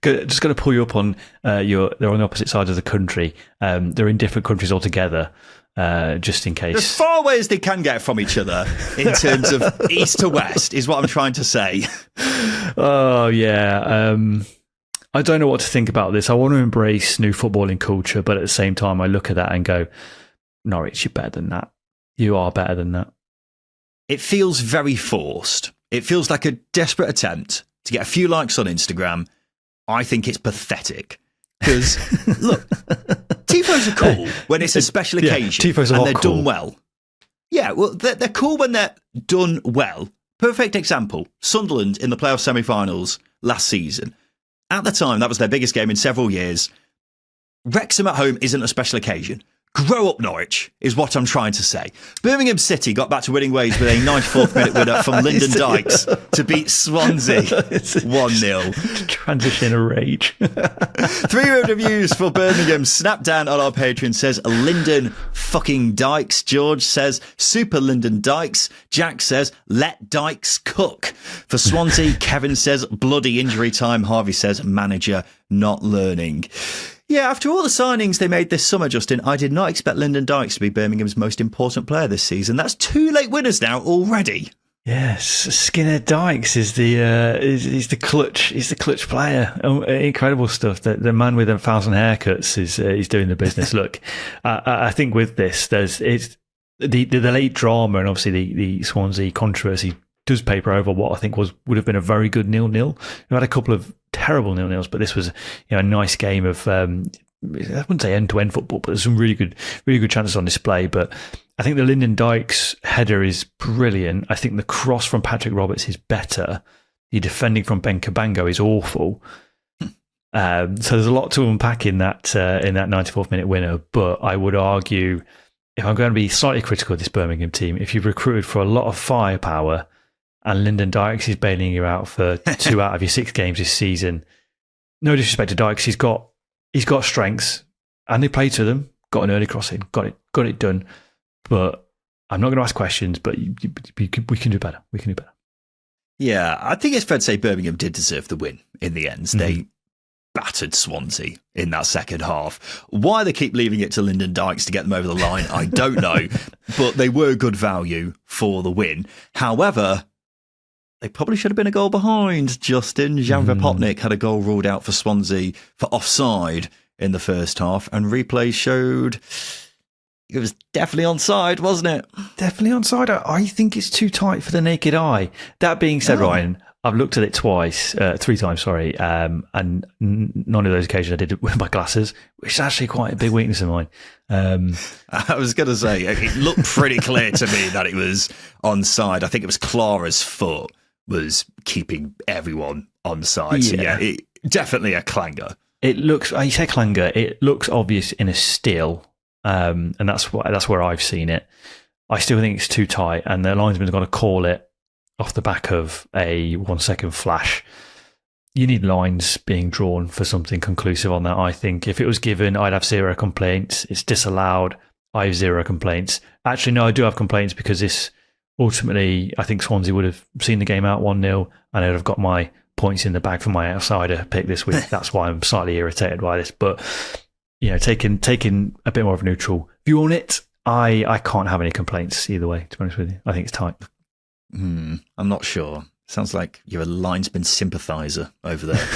Just going to pull you up on they're on the opposite sides of the country. They're in different countries altogether, just in case.
As far away as they can get from each other in terms of east to west is what I'm trying to say.
Oh, yeah. I don't know what to think about this. I want to embrace new footballing culture, but at the same time, I look at that and go, Norwich, you're better than that. You are better than that.
It feels very forced. It feels like a desperate attempt to get a few likes on Instagram. I think it's pathetic. Because, look, Tifos are cool when it's a special occasion and they're cool. Done well. Yeah, well, they're cool when they're done well. Perfect example, Sunderland in the playoff semi-finals last season. At the time, that was their biggest game in several years. Wrexham at home isn't a special occasion. Grow up, Norwich, is what I'm trying to say. Birmingham City got back to winning ways with a 94th minute winner from Lyndon Dykes to beat Swansea 1-0.
Transition of rage.
3 reviews for Birmingham. Snap down on our Patreon says Lyndon fucking Dykes. George says Super Lyndon Dykes. Jack says let Dykes cook. For Swansea, Kevin says bloody injury time. Harvey says manager not learning. Yeah, after all the signings they made this summer, Justin, I did not expect Lyndon Dykes to be Birmingham's most important player this season. That's 2 late winners now already.
Yes, Skinner Dykes is the clutch player. Oh, incredible stuff. The man with 1,000 haircuts is doing the business. Look, I think with this, it's the late drama and obviously the Swansea controversy does paper over what I think would have been a very good 0-0. We had a couple of terrible 0-0s, but this was a nice game of I wouldn't say end-to-end football, but there's some really good chances on display. But I think the Lyndon Dykes header is brilliant. I think the cross from Patrick Roberts is better. The defending from Ben Cabango is awful. So there's a lot to unpack in that 94th minute winner. But I would argue, if I'm going to be slightly critical of this Birmingham team, if you've recruited for a lot of firepower and Lyndon Dykes is bailing you out for 2 out of your 6 games this season, no disrespect to Dykes, he's got strengths and they played to them, got an early crossing, got it done. But I'm not going to ask questions, but we can do better. We can do better.
Yeah, I think it's fair to say Birmingham did deserve the win in the end. Mm-hmm. They battered Swansea in that second half. Why they keep leaving it to Lyndon Dykes to get them over the line, I don't know. But they were good value for the win. However, they probably should have been a goal behind, Justin. Jan Verpotnik had a goal ruled out for Swansea for offside in the first half, and replay showed it was definitely onside, wasn't it?
Definitely onside. I think it's too tight for the naked eye. That being said, Ryan, I've looked at it 3 times, sorry, and none of those occasions I did it with my glasses, which is actually quite a big weakness of mine.
I was going to say, it looked pretty clear to me that it was onside. I think it was Clara's foot was keeping everyone onside. So yeah, definitely a clanger.
It looks, you say clanger, it looks obvious in a still, and that's where I've seen it. I still think it's too tight, and the linesman's got to call it off the back of a 1-second flash. You need lines being drawn for something conclusive on that, I think. If it was given, I'd have 0 complaints. It's disallowed. I have 0 complaints. Actually, no, I do have complaints because this ultimately, I think Swansea would have seen the game out 1-0 and I'd have got my points in the bag for my outsider pick this week. That's why I'm slightly irritated by this. But, taking a bit more of a neutral view on it, I can't have any complaints either way, to be honest with you. I think it's tight.
I'm not sure. Sounds like you're a linesman sympathiser over there.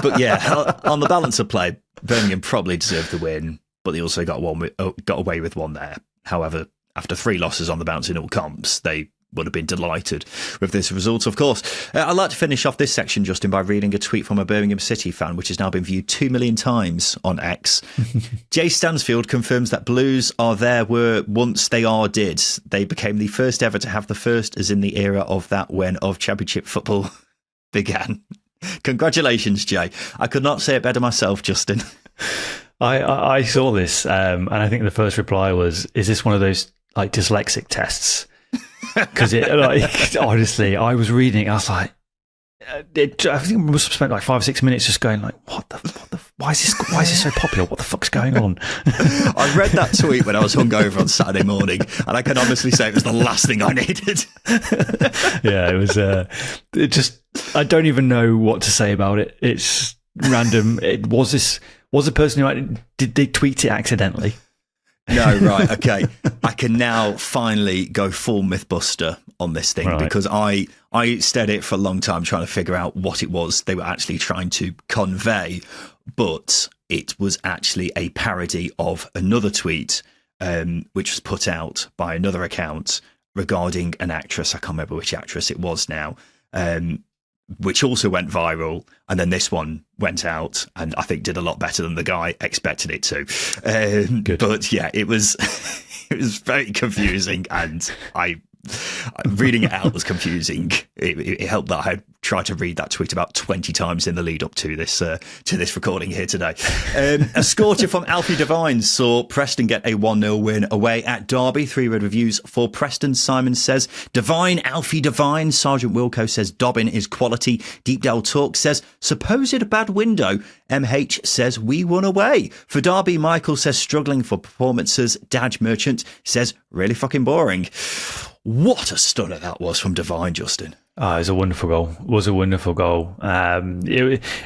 But yeah, on the balance of play, Birmingham probably deserved the win, but they also got away with one there. However, after 3 losses on the bounce in all comps, they would have been delighted with this result, of course. I'd like to finish off this section, Justin, by reading a tweet from a Birmingham City fan, which has now been viewed 2 million times on X. Jay Stansfield confirms that Blues are there were once they are did. They became the first ever to have the first as in the era of that when of championship football began. Congratulations, Jay. I could not say it better myself, Justin.
I saw this, and I think the first reply was, is this one of those like dyslexic tests? Because honestly, I was reading it, I was like, I think we must have spent like 5 or 6 minutes just going like, why is this so popular? What the fuck's going on?
I read that tweet when I was hungover on Saturday morning, and I can honestly say it was the last thing I needed.
Yeah, it was. It just, I don't even know what to say about it. It's random. Was the person who did they tweet it accidentally?
No, right, okay. I can now finally go full Mythbuster on this thing, because I stared at it for a long time trying to figure out what it was they were actually trying to convey, but it was actually a parody of another tweet which was put out by another account regarding an actress. I can't remember which actress it was now, which also went viral, and then this one went out and I think did a lot better than the guy expected it to. But yeah, it was it was very confusing, and reading it out was confusing. It helped that I had tried to read that tweet about 20 times in the lead up to this recording here today. A scorcher from Alfie Devine saw Preston get a 1-0 win away at Derby. 3 red reviews for Preston. Simon says, Devine, Alfie Devine. Sergeant Wilco says, Dobbin is quality. Deep Dell Talk says, supposed bad window. MH says, we won away. For Derby, Michael says, struggling for performances. Daj Merchant says, really fucking boring. What a stunner that was from Devine, Justin.
Oh, it was a wonderful goal. It was a wonderful goal. I think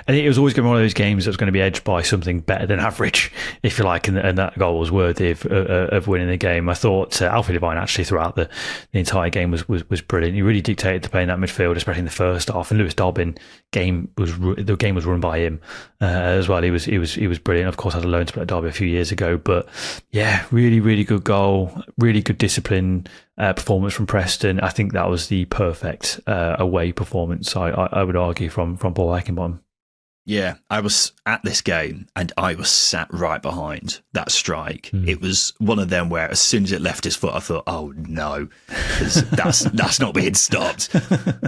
it was always going to be one of those games that was going to be edged by something better than average, if you like, and that goal was worthy of winning the game. I thought Alfie Devine actually throughout the entire game was brilliant. He really dictated the play in that midfield, especially in the first half. And Lewis Dobbin, the game was run by him as well. He was brilliant. Of course, had a loan split at Derby a few years ago, but yeah, really, really good goal. Really good discipline. Performance from Preston. I think that was the perfect away performance, I would argue, from Paul Heckingbottom.
Yeah, I was at this game and I was sat right behind that strike. It was one of them where as soon as it left his foot, I thought, oh no, that's not being stopped.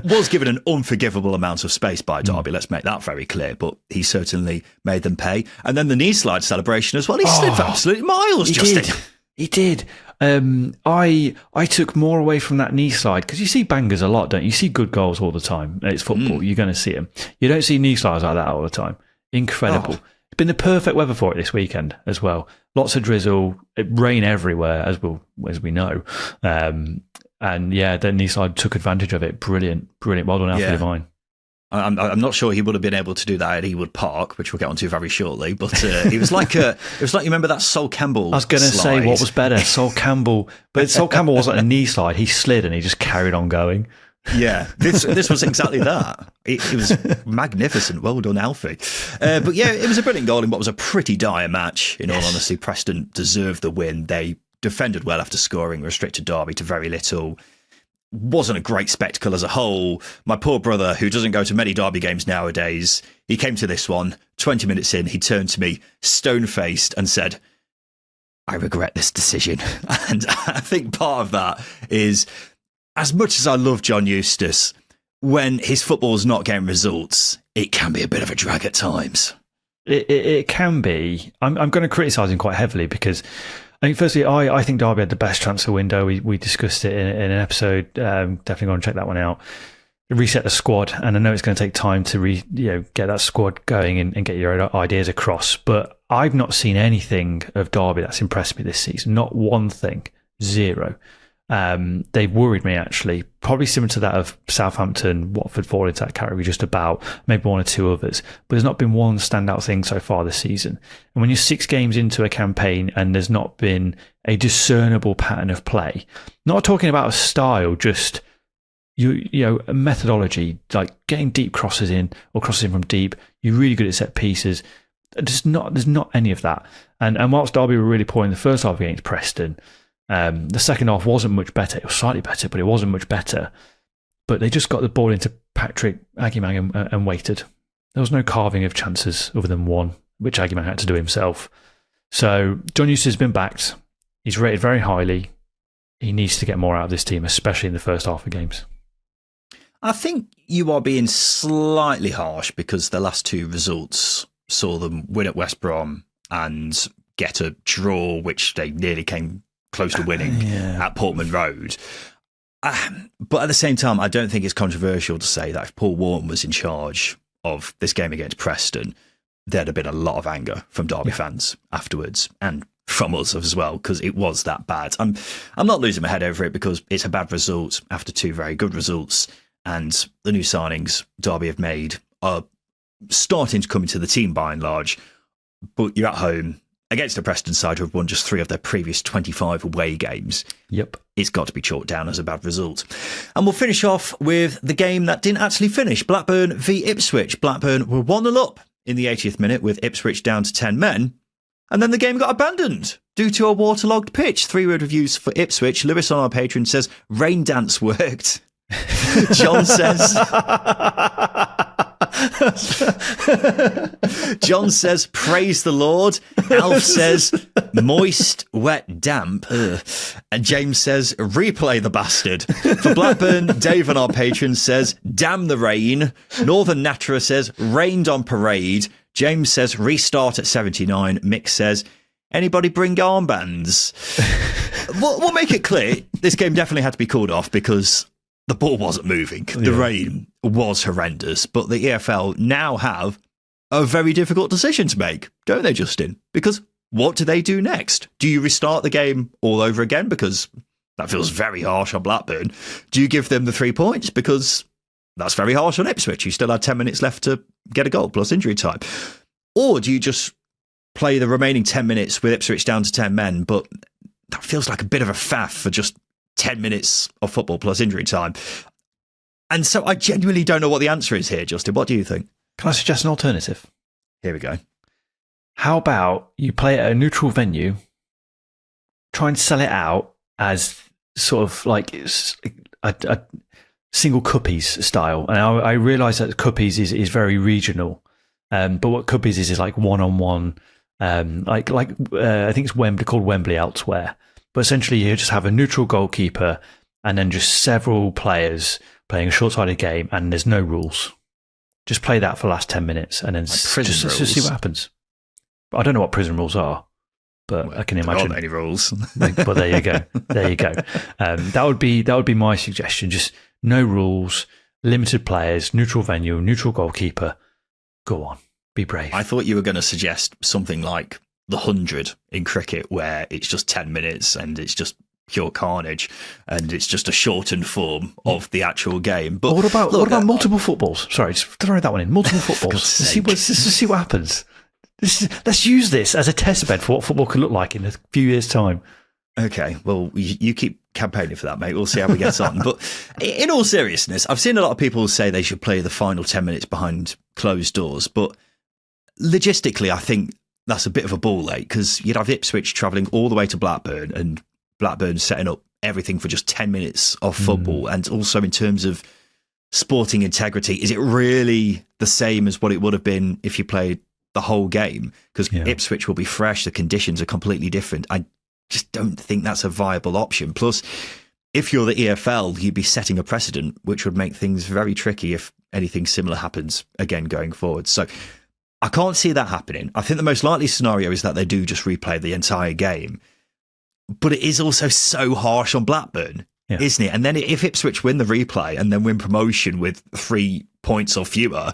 Was given an unforgivable amount of space by Derby, let's make that very clear, but he certainly made them pay. And then the knee slide celebration as well, he slid for absolute miles, Justin.
He did. I took more away from that knee slide because you see bangers a lot, don't you? You see good goals all the time. It's football. You're going to see them. You don't see knee slides like that all the time. Incredible. It's been the perfect weather for it this weekend as well. Lots of drizzle, rain everywhere, as we know. And yeah, the knee slide took advantage of it. Brilliant. Well done, Alfie Devine.
I'm not sure he would have been able to do that at Ewood Park, which we'll get onto very shortly. But it was like you remember that Sol Campbell.
I was going to say what was better, Sol Campbell, but Sol Campbell wasn't a knee slide. He slid and he just carried on going.
Yeah, this was exactly that. It was magnificent. Well done, Alfie. But yeah, it was a brilliant goal in what was a pretty dire match. In all honesty, Preston deserved the win. They defended well after scoring, restricted Derby to very little. Wasn't a great spectacle as a whole. My poor brother, who doesn't go to many Derby games nowadays, he came to this one. 20 minutes in, he turned to me, stone-faced, and said, I regret this decision. And I think part of that is, as much as I love John Eustace, when his football's not getting results, it can be a bit of a drag at times.
It can be. I'm going to criticise him quite heavily because I think, firstly, I think Derby had the best transfer window. We discussed it in an episode. Definitely go and check that one out. Reset the squad, and I know it's going to take time to get that squad going and get your ideas across. But I've not seen anything of Derby that's impressed me this season. Not one thing. Zero. They've worried me, actually. Probably similar to that of Southampton, Watford fall into that category just about, maybe one or two others. But there's not been one standout thing so far this season. And when you're 6 games into a campaign and there's not been a discernible pattern of play, not talking about a style, just a methodology, like getting deep crosses in or crosses in from deep, you're really good at set pieces. There's not any of that. And whilst Derby were really poor in the first half against Preston, the second half wasn't much better. It was slightly better, but it wasn't much better. But they just got the ball into Patrick Agyemang and waited. There was no carving of chances other than one, which Agyemang had to do himself. So John Eustace has been backed. He's rated very highly. He needs to get more out of this team, especially in the first half of games.
I think you are being slightly harsh because the last 2 results saw them win at West Brom and get a draw, which they nearly came close to winning at Portman Road. But at the same time, I don't think it's controversial to say that if Paul Warren was in charge of this game against Preston, there'd have been a lot of anger from Derby fans afterwards, and from us as well, because it was that bad. I'm not losing my head over it, because it's a bad result after 2 very good results, and the new signings Derby have made are starting to come into the team by and large. But you're at home against a Preston side who have won just 3 of their previous 25 away games.
Yep.
It's got to be chalked down as a bad result. And we'll finish off with the game that didn't actually finish. Blackburn v Ipswich. Blackburn were 1-0 up in the 80th minute with Ipswich down to 10 men. And then the game got abandoned due to a waterlogged pitch. 3-word reviews for Ipswich. Lewis on our Patreon says, rain dance worked. John says... John says, praise the Lord. Alf says, moist, wet, damp. Ugh. And James says, replay the bastard. For Blackburn, Dave on our Patreon says, damn the rain. Northern Natterer says, rained on parade. James says, restart at 79. Mick says, anybody bring armbands? We'll make it clear, this game definitely had to be called off because the ball wasn't moving. The rain was horrendous. But the EFL now have a very difficult decision to make, don't they, Justin? Because what do they do next? Do you restart the game all over again? Because that feels very harsh on Blackburn. Do you give them the 3 points? Because that's very harsh on Ipswich. You still had 10 minutes left to get a goal plus injury time. Or do you just play the remaining 10 minutes with Ipswich down to 10 men? But that feels like a bit of a faff for just 10 minutes of football plus injury time. And so I genuinely don't know what the answer is here, Justin. What do you think?
Can I suggest an alternative?
Here we go.
How about you play at a neutral venue, try and sell it out as sort of like a single Cuppies style. And I realise that Cuppies is very regional, but what Cuppies is like one-on-one, I think it's called Wembley elsewhere. But essentially, you just have a neutral goalkeeper and then just several players playing a short-sided game, and there's no rules. Just play that for the last 10 minutes and then just see what happens. I don't know what prison rules are, but I can imagine.
There aren't any rules.
But there you go. There you go. That would be my suggestion. Just no rules, limited players, neutral venue, neutral goalkeeper. Go on, be brave.
I thought you were going to suggest something like the 100 in cricket, where it's just 10 minutes and it's just pure carnage and it's just a shortened form of the actual game. But
what about multiple footballs? Sorry, just throw that one in. Multiple footballs. Let's see what happens. Let's use this as a test bed for what football could look like in a few years' time.
Okay, well, you keep campaigning for that, mate. We'll see how we get on. But in all seriousness, I've seen a lot of people say they should play the final 10 minutes behind closed doors. But logistically, I think that's a bit of a ball ache, because you'd have Ipswich travelling all the way to Blackburn and Blackburn setting up everything for just 10 minutes of football. And also in terms of sporting integrity, is it really the same as what it would have been if you played the whole game? Because Ipswich will be fresh. The conditions are completely different. I just don't think that's a viable option. Plus, if you're the EFL, you'd be setting a precedent, which would make things very tricky if anything similar happens again going forward. So I can't see that happening. I think the most likely scenario is that they do just replay the entire game. But it is also so harsh on Blackburn, isn't it? And then if Ipswich win the replay and then win promotion with 3 points or fewer,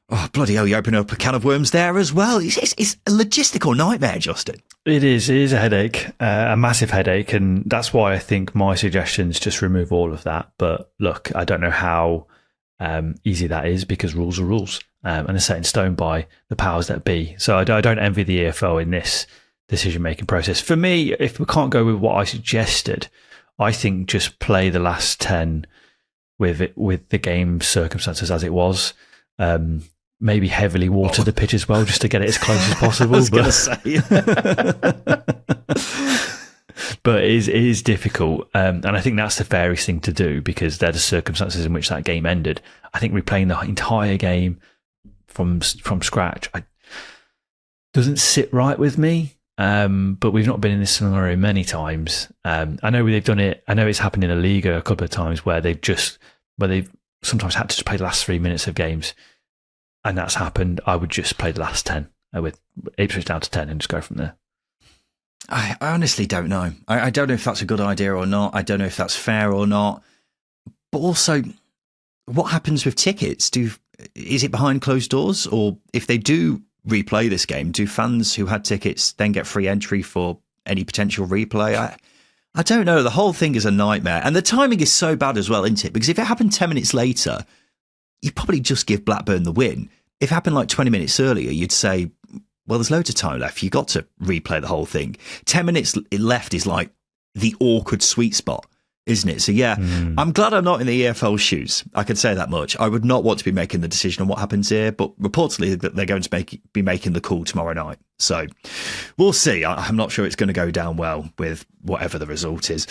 oh, bloody hell, you open up a can of worms there as well. It's a logistical nightmare, Justin.
It is a headache, a massive headache. And that's why I think my suggestion is just remove all of that. But look, I don't know how easy that is, because rules are rules. And they're set in stone by the powers that be. So I don't envy the EFL in this decision-making process. For me, if we can't go with what I suggested, I think just play the last 10 with the game circumstances as it was. Maybe heavily water the pitch as well, just to get it as close as possible.
I was going to say.
But it is difficult. And I think that's the fairest thing to do, because they're the circumstances in which that game ended. I think replaying the entire game from scratch doesn't sit right with me. But we've not been in this scenario many times. I know they've done it. I know it's happened in a Liga a couple of times where they've sometimes had to just play the last 3 minutes of games, and that's happened. I would just play the last 10 with Ipswich down to 10 and just go from there.
I honestly don't know. I don't know if that's a good idea or not. I don't know if that's fair or not. But also, what happens with tickets? Is it behind closed doors? Or if they do replay this game, do fans who had tickets then get free entry for any potential replay? I don't know. The whole thing is a nightmare. And the timing is so bad as well, isn't it? Because if it happened 10 minutes later, you'd probably just give Blackburn the win. If it happened like 20 minutes earlier, you'd say, well, there's loads of time left. You got to replay the whole thing. 10 minutes left is like the awkward sweet spot, isn't it? So, yeah, I'm glad I'm not in the EFL shoes. I can say that much. I would not want to be making the decision on what happens here, but reportedly they're going to be making the call tomorrow night. So we'll see. I'm not sure it's going to go down well with whatever the result is.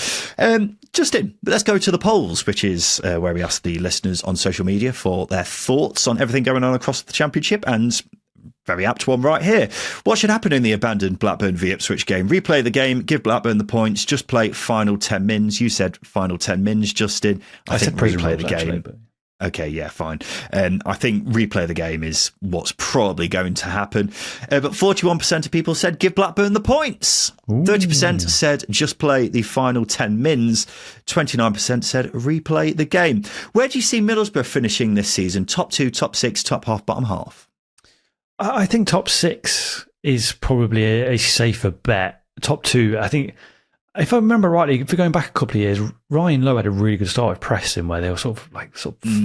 Justin, let's go to the polls, which is where we ask the listeners on social media for their thoughts on everything going on across the Championship, and very apt one right here. What should happen in the abandoned Blackburn v Ipswich game? Replay the game, give Blackburn the points, just play final 10 mins. You said final 10 mins, Justin. I think replay the game. Actually, okay, yeah, fine. I think replay the game is what's probably going to happen. But 41% of people said give Blackburn the points. 30% said just play the final 10 mins. 29% said replay the game. Where do you see Middlesbrough finishing this season? Top 2, top 6, top half, bottom half?
I think top 6 is probably a safer bet. Top 2, I think, if I remember rightly, if we're going back a couple of years, Ryan Lowe had a really good start with Preston, where they were sort of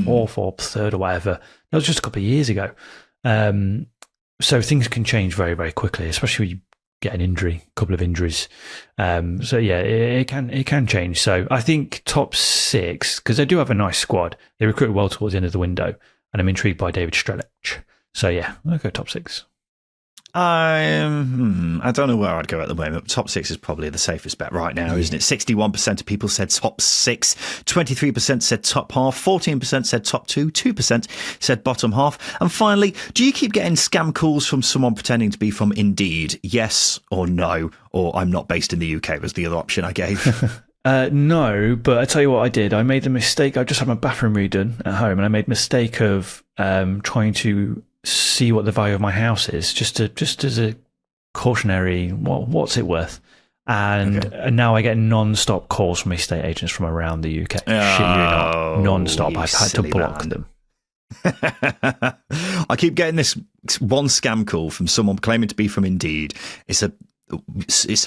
fourth or third or whatever. That was just a couple of years ago. So things can change very, very quickly, especially when you get an injury, a couple of injuries. So yeah, it can change. So I think top 6, because they do have a nice squad. They recruited well towards the end of the window, and I'm intrigued by David Strelic. So yeah, I'll go top 6.
I don't know where I'd go at the moment. Top 6 is probably the safest bet right now, isn't it? 61% of people said top 6, 23% said top half, 14% said top 2, 2% said bottom half. And finally, do you keep getting scam calls from someone pretending to be from Indeed? Yes or no? Or I'm not based in the UK was the other option I gave.
No, but I tell you what I did. I made the mistake. I just had my bathroom redone at home, and I made the mistake of trying to see what the value of my house is, just as a cautionary, what's it worth? And now I get non-stop calls from estate agents from around the UK. Shit you not, non-stop. I've had to block them.
I keep getting this one scam call from someone claiming to be from Indeed. It's a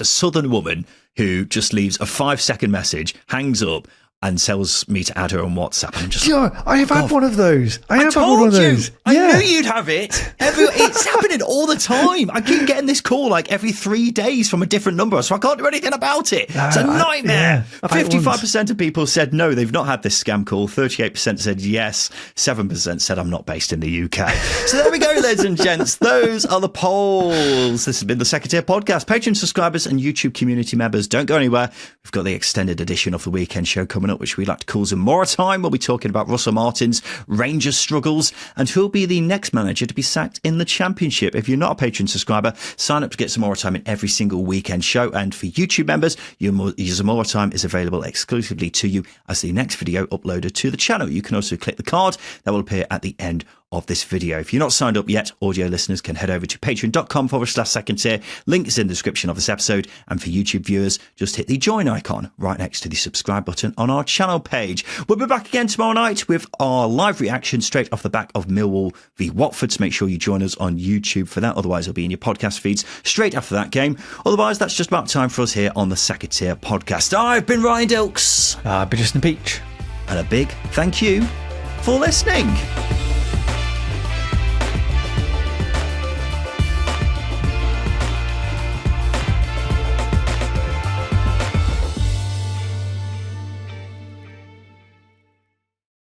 southern woman who just leaves a 5-second message, hangs up, and tells me to add her on WhatsApp. And I'm just
I have had one of those. I have had one of those.
I knew you'd have it. It's happening all the time. I keep getting this call like every 3 days from a different number, so I can't do anything about it. It's a nightmare. 55% of people said no, they've not had this scam call. 38% said yes. 7% said I'm not based in the UK. So there we go, ladies and gents. Those are the polls. This has been the Second Tier Podcast. Patreon subscribers and YouTube community members, don't go anywhere. We've got the extended edition of the weekend show coming up, which we like to call some more time. We'll be talking about Russell Martin's Rangers struggles and who'll be the next manager to be sacked in the Championship. If you're not a patron subscriber, sign up to get some more time in every single weekend show. And for YouTube members, your more time is available exclusively to you as the next video uploaded to the channel. You can also click the card that will appear at the end of this video. If you're not signed up yet, audio listeners can head over to patreon.com/second tier. Link is in the description of this episode. And for YouTube viewers, just hit the join icon right next to the subscribe button on our channel page. We'll be back again tomorrow night with our live reaction straight off the back of Millwall v Watford. So make sure you join us on YouTube for that. Otherwise, it'll be in your podcast feeds straight after that game. Otherwise, that's just about time for us here on the Second Tier Podcast. I've been Ryan Dilks.
I've been Justin Peach.
And a big thank you for listening.